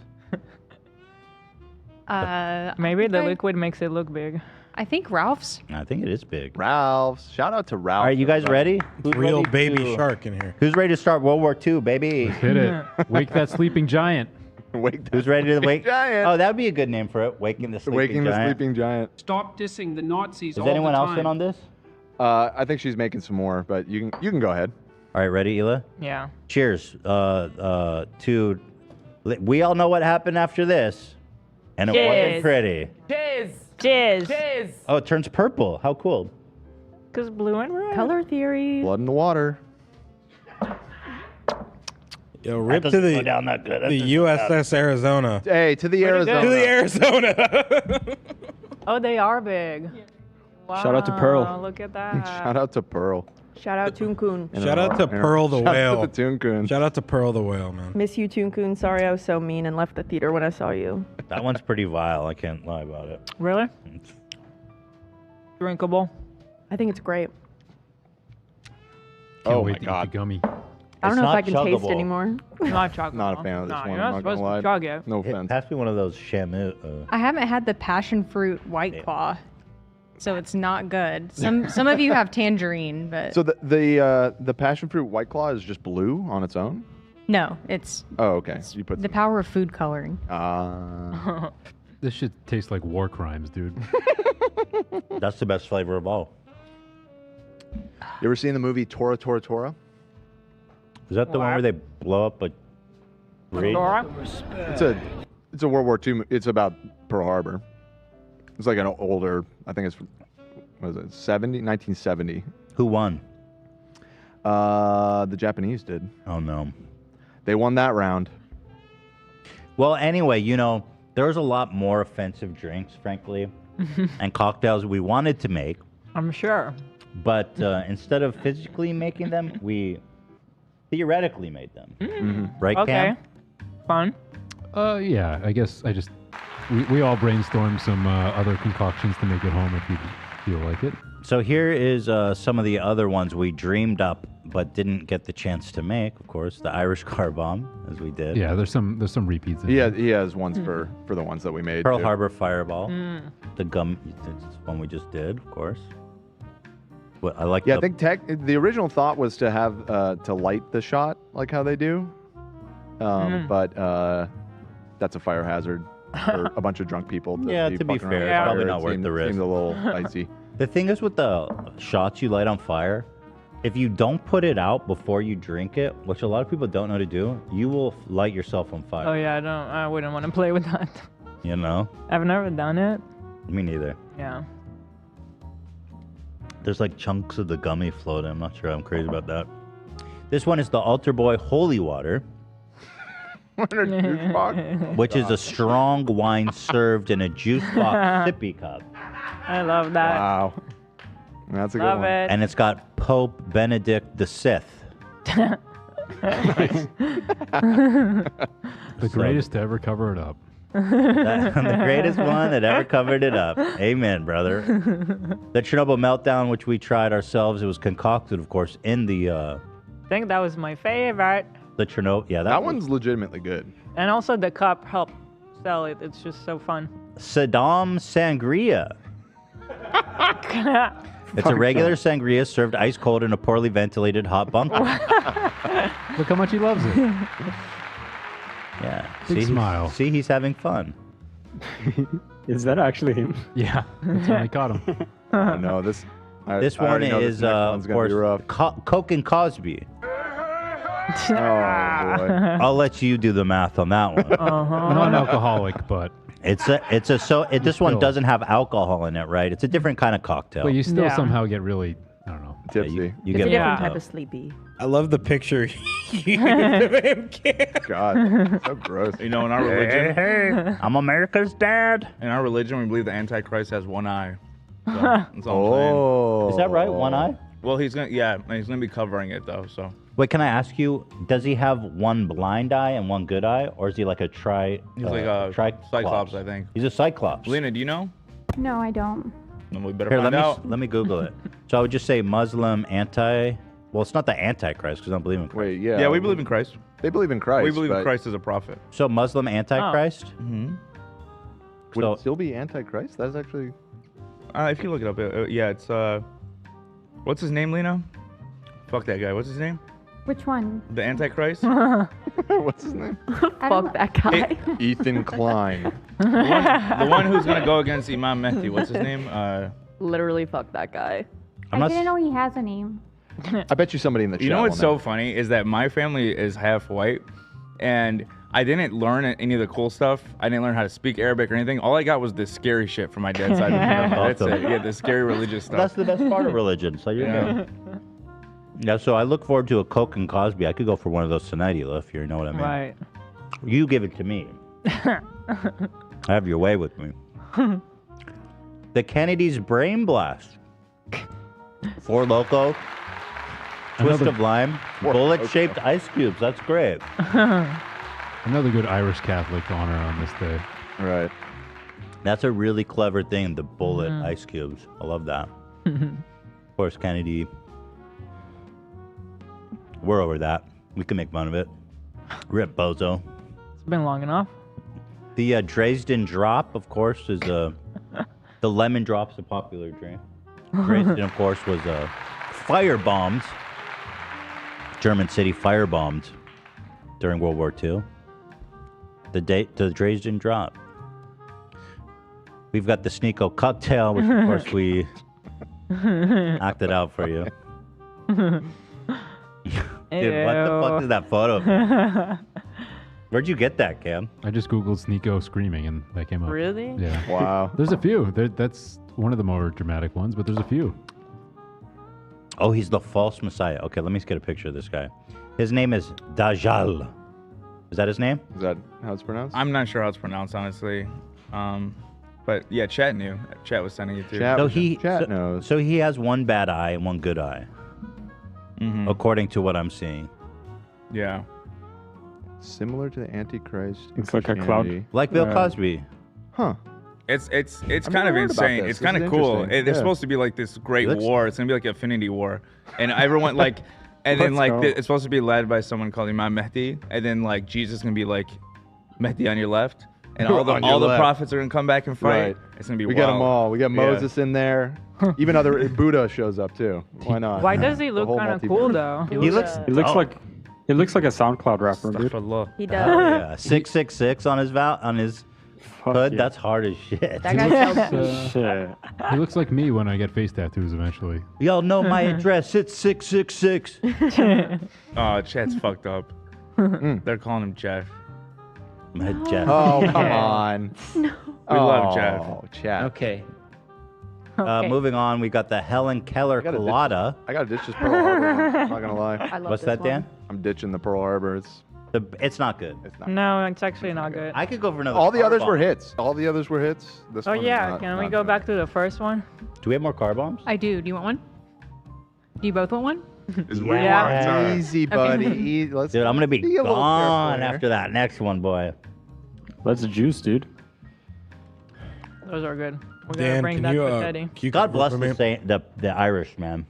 Maybe the Okay. liquid makes it look big. I think Ralph's. I think it is big. Ralph's. Shout out to Ralph. All right, you guys ready? Who's Real ready baby to- shark in here. Who's ready to start World War II, baby? Hit it. Wake that sleeping giant. Wake Who's ready to wake? giant. Oh, that would be a good name for it. Waking the sleeping Waking the giant. sleeping giant. Stop dissing the Nazis Is all anyone the else time. in on this? I think she's making some more, but you can go ahead. All right, ready, Hila? Yeah. Cheers. To we all know what happened after this, and it wasn't Cheers. pretty. Cheers. Cheers. Cheers. Oh, it turns purple. How cool! Cause blue and red. Color theory. Blood in the water. Yo, That rip to doesn't go the down that good. That the doesn't- USS Arizona. Hey, to the Pretty good. Arizona. To the Arizona. Oh, they are big. Wow, Shout out to Pearl. Look at that. Shout out to Pearl. Shout out Toon Coon. Shout out to Pearl the Shout whale. out to Toon Coon. Shout out to Pearl the whale, man. Miss you, Toon Coon. Sorry I was so mean and left the theater when I saw you. That one's pretty vile. I can't lie about it. Really? Drinkable. I think it's great. Can't Oh wait my to God. eat the gummy. I don't know if not I can taste chuggable. anymore. Not chocolate. Not a fan of this no, one. You're I'm not not gonna supposed lie. to chug it. No Hey, offense. pass me one of those Shamu. I haven't had the passion fruit white claw, so it's not good. Some of you have tangerine, but So the passion fruit White Claw is just blue on its own. no, it's Oh, okay. You put the power of food coloring. This shit tastes like war crimes, dude. That's the best flavor of all. You ever seen the movie Tora Tora Tora? Is that the one where they blow up a bridge? Dora? It's a World War II. It's about Pearl Harbor. It's like an older. I think it's what is it? 1970. Who won? The Japanese did. Oh no. They won that round. Well, anyway, there was a lot more offensive drinks, frankly, and cocktails we wanted to make, I'm sure. but instead of physically making them, we theoretically made them. Right, Okay. Cam? Fun. Yeah, I guess we all brainstormed some other concoctions to make at home if you feel like it. So here is some of the other ones we dreamed up but didn't get the chance to make. Of course, the Irish car bomb, as we did. Yeah, there's some repeats. In He there. has ones for the ones that we made. Pearl too. Harbor Fireball. The gum, it's one we just did, of course. What I like. Yeah, the, I think the original thought was to have to light the shot like how they do, but that's a fire hazard for a bunch of drunk people. Yeah, to be fucking around fair, with it's probably fire. not It worth seemed- the risk. Seemed a little icy. The thing is with the shots you light on fire, if you don't put it out before you drink it, which a lot of people don't know to do, you will light yourself on fire. Oh yeah, I wouldn't want to play with that. You know? I've never done it. Me neither. Yeah. There's like chunks of the gummy floating. I'm not sure I'm crazy about that. This one is the Altar Boy Holy Water, which is a strong wine served in a juice box sippy cup. I love that. Wow, that's a good Love one. it. And it's got Pope Benedict the Sixth. The greatest to ever cover it up. The greatest one that ever covered it up. Amen, brother. The Chernobyl meltdown, which we tried ourselves, it was concocted, of course, in the I think that was my favorite. Chernobyl. Yeah, That one's legitimately good. And also the cup helped sell it. It's just so fun. Saddam Sangria. It's a regular sangria served ice cold in a poorly ventilated hot bunker. Look how much he loves it. Yeah. Big See, smile. See, he's having fun. Is that actually him? Yeah, that's when I caught him. Oh, no, this. This I one already know is, this next one's of gonna course, be rough. Coke and Cosby. Oh boy. I'll let you do the math on that one. Non-alcoholic, but This one still- doesn't have alcohol in it, right? It's a different kind of cocktail. but you still Yeah. somehow get really, I don't know. Tipsy. You It's get a different Yeah. type of sleepy. I love the picture you used of him, Cam. God, so gross. You know, in our religion, Hey, I'm America's dad. in our religion, we believe the Antichrist has one eye. So, that's all I'm saying. Oh, Is that right? One eye? Well, he's gonna be covering it though. So Wait, can I ask you? Does he have one blind eye and one good eye, or is he like a he's like a Cyclops, I think. He's a Cyclops. Lena, do you know? No, I don't. Then we better Here, find out. let me Google it. So I would just say Muslim anti. Well, it's not the Antichrist because I don't believe in Christ. Wait, yeah. Yeah, we believe in Christ. They believe in Christ. We believe but Christ is a prophet. So Muslim Antichrist. Mm-hmm. Would So- it still be Antichrist? That's actually. If you look it up, yeah, it's what's his name, Lena? Fuck that guy. What's his name? Which one? The Antichrist. What's his name? Fuck that guy. Ethan Klein. The one who's gonna go against Imam Mehdi. What's his name? Literally, fuck that guy. I didn't know he has a name. I bet you somebody in the chat. You know what's will so funny is that my family is half white, and I didn't learn any of the cool stuff. I didn't learn how to speak Arabic or anything. All I got was the scary shit from my dad's side of the family. That's Awesome. it. Yeah, the scary religious stuff. That's the best part of religion. So you're good. Yeah, so I look forward to a Coke and Cosby. I could go for one of those tonight, Hila, if you know what I mean. Right. You give it to me. Have your way with me. The Kennedy's Brain Blast. 4 Loco. Twist Another- of lime. Bullet-shaped ice cubes. That's great. Another good Irish Catholic honor on this day. Right. That's a really clever thing, the bullet ice cubes. I love that. Of course, Kennedy. We're over that. We can make fun of it. Rip Bozo. It's been long enough. The Dresden Drop, of course, is the lemon drop's a popular drink. Dresden, of course, was firebombed. German city firebombed during World War II. The Dresden Drop. We've got the Sneeko cocktail, which of course we acted out for you. Dude, what the fuck is that photo? Where'd you get that, Cam? I just googled Sneeko screaming and that came up. Really? Yeah. Wow. There's a few. That's one of the more dramatic ones, but there's a few. Oh, he's the false messiah. Okay, let me get a picture of this guy. His name is Dajjal. Is that his name? Is that how it's pronounced? I'm not sure how it's pronounced, honestly. But yeah, Chat knew. Chat was sending it to. Chat knows. So he has one bad eye and one good eye, according to what I'm seeing. Yeah. Similar to the Antichrist. in It's like a cloud- Christianity. Like Bill Cosby. Huh. It's I've kind never of heard about insane. this. It's This kind is of cool. interesting. There's Yeah. supposed to be like this great Looks- war. It's gonna be like an Infinity War, and everyone like, and then Let's like go. it's supposed to be led by someone called Imam Mehdi, and then like Jesus is gonna be like Mehdi on your left, and all On your the left. prophets are gonna come back and fight. Right. It's gonna be. We got wild. them all. We got Yeah. Moses in there. Even other Buddha shows up too. Why not? Why does he look whole kind of multiverse. cool though? He looks. He looks oh, like he looks like a SoundCloud rapper, dude. Astaghfirullah. He oh, does. yeah. 666 on his Fuck hood. yeah. That's hard as shit. That guy sells. Shit. He looks like me when I get face tattoos eventually. Y'all know my address. It's 666. Oh, Chat's fucked up. They're calling him Jeff. My Jeff. Oh, come on. No. We love Jeff. Oh, chat. Okay. Okay. Moving on, we got the Helen Keller I gotta ditch Colada. I gotta ditch this Pearl Harbor one. I'm not gonna lie. I love What's this that, one. Dan? I'm ditching the Pearl Harbor. It's not good. It's not. No, it's actually not good. I could go for another. All the car others bomb. were hits. All the others were hits. This Oh one is yeah, not- can we not go good. back to the first one? Do we have more car bombs? I do. Do you want one? Do you both want one? It's Yeah. Easy, buddy. Let's Dude, I'm gonna be a little gone careful after that next one, boy. That's juice, dude. Those are good. We're gonna Dan, bring can that you, for Teddy. can you God cover bless for me? the Irish man.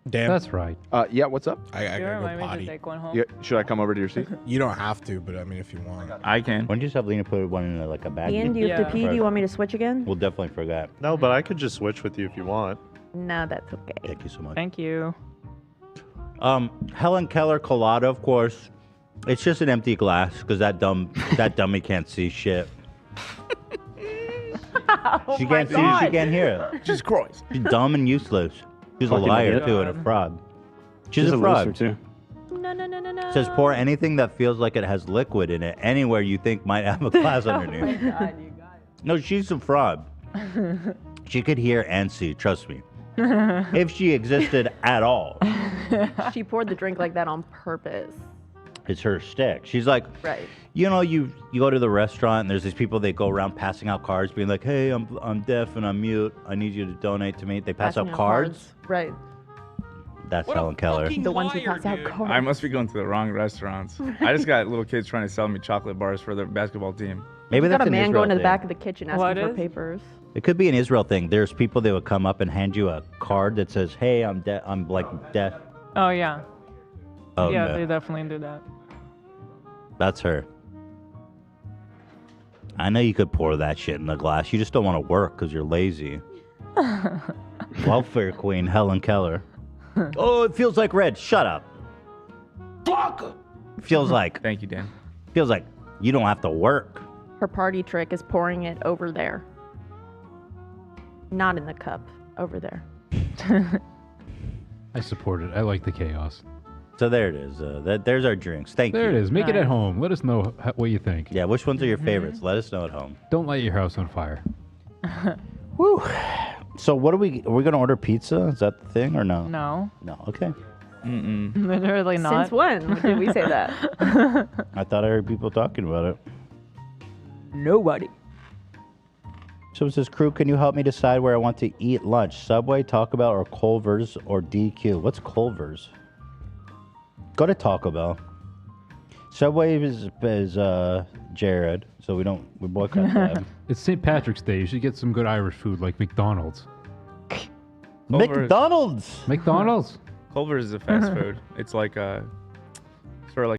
Dan, That's right. Yeah, what's up? I You gotta remind go me to potty. take one home. Yeah, should I come over to your seat? You don't have to, but I mean, if you want. I can. Why don't you just have Lena put one in like a bag? Ian, do you have Yeah. to pee? Do you want me to switch again? We'll definitely forget. No, but I could just switch with you if you want. No, that's okay. Thank you so much. Thank you. Helen Keller Colada, of course. It's just an empty glass because that dummy can't see shit. She can't see. She can't hear it. Jesus Christ. She's dumb and useless. She's a Fucking liar idiot. too and a fraud. She's a loser fraud. too. No, no, no, no, no. It says pour anything that feels like it has liquid in it anywhere you think might have a glass underneath. No, she's a fraud. She could hear and see, trust me. If she existed at all. She poured the drink like that on purpose. It's her stick. She's like, Right. you know, you go to the restaurant and there's these people, they go around passing out cards being like, hey, I'm deaf and I'm mute. I need you to donate to me. They pass Passing out cards. Right. That's Helen Keller. The ones who pass out cards. I must be going to the wrong restaurants. I just got little kids trying to sell me chocolate bars for their basketball team. Maybe You got that's a an man Israel going to the thing. back of the kitchen asking What for is? papers. It could be an Israel thing. There's people that would come up and hand you a card that says, hey, I'm like deaf. Oh yeah. Oh, yeah, no. they definitely do that. That's her. I know you could pour that shit in the glass. You just don't want to work because you're lazy. Welfare queen Helen Keller. Oh, it feels like red. Shut up. Fuck. Feels like. Thank you, Dan. Feels like you don't have to work. Her party trick is pouring it over there. Not in the cup. Over there. I support it. I like the chaos. So there it is. There's our drinks. Thank you. There it is. Make it at home. Let us know what you think. Yeah, which ones are your favorites? Let us know at home. Don't light your house on fire. Woo. So what are we going to order pizza? Is that the thing or no? No. No. Okay. Literally not. Since when did we say that? I thought I heard people talking about it. Nobody. So it says, crew, can you help me decide where I want to eat lunch? Subway, Taco Bell, or Culver's, or DQ? What's Culver's? Go to Taco Bell. Subway is Jared, so we boycott them. It's St. Patrick's Day. You should get some good Irish food like McDonald's. McDonald's! McDonald's? Culver's is a fast food. It's like a sort of like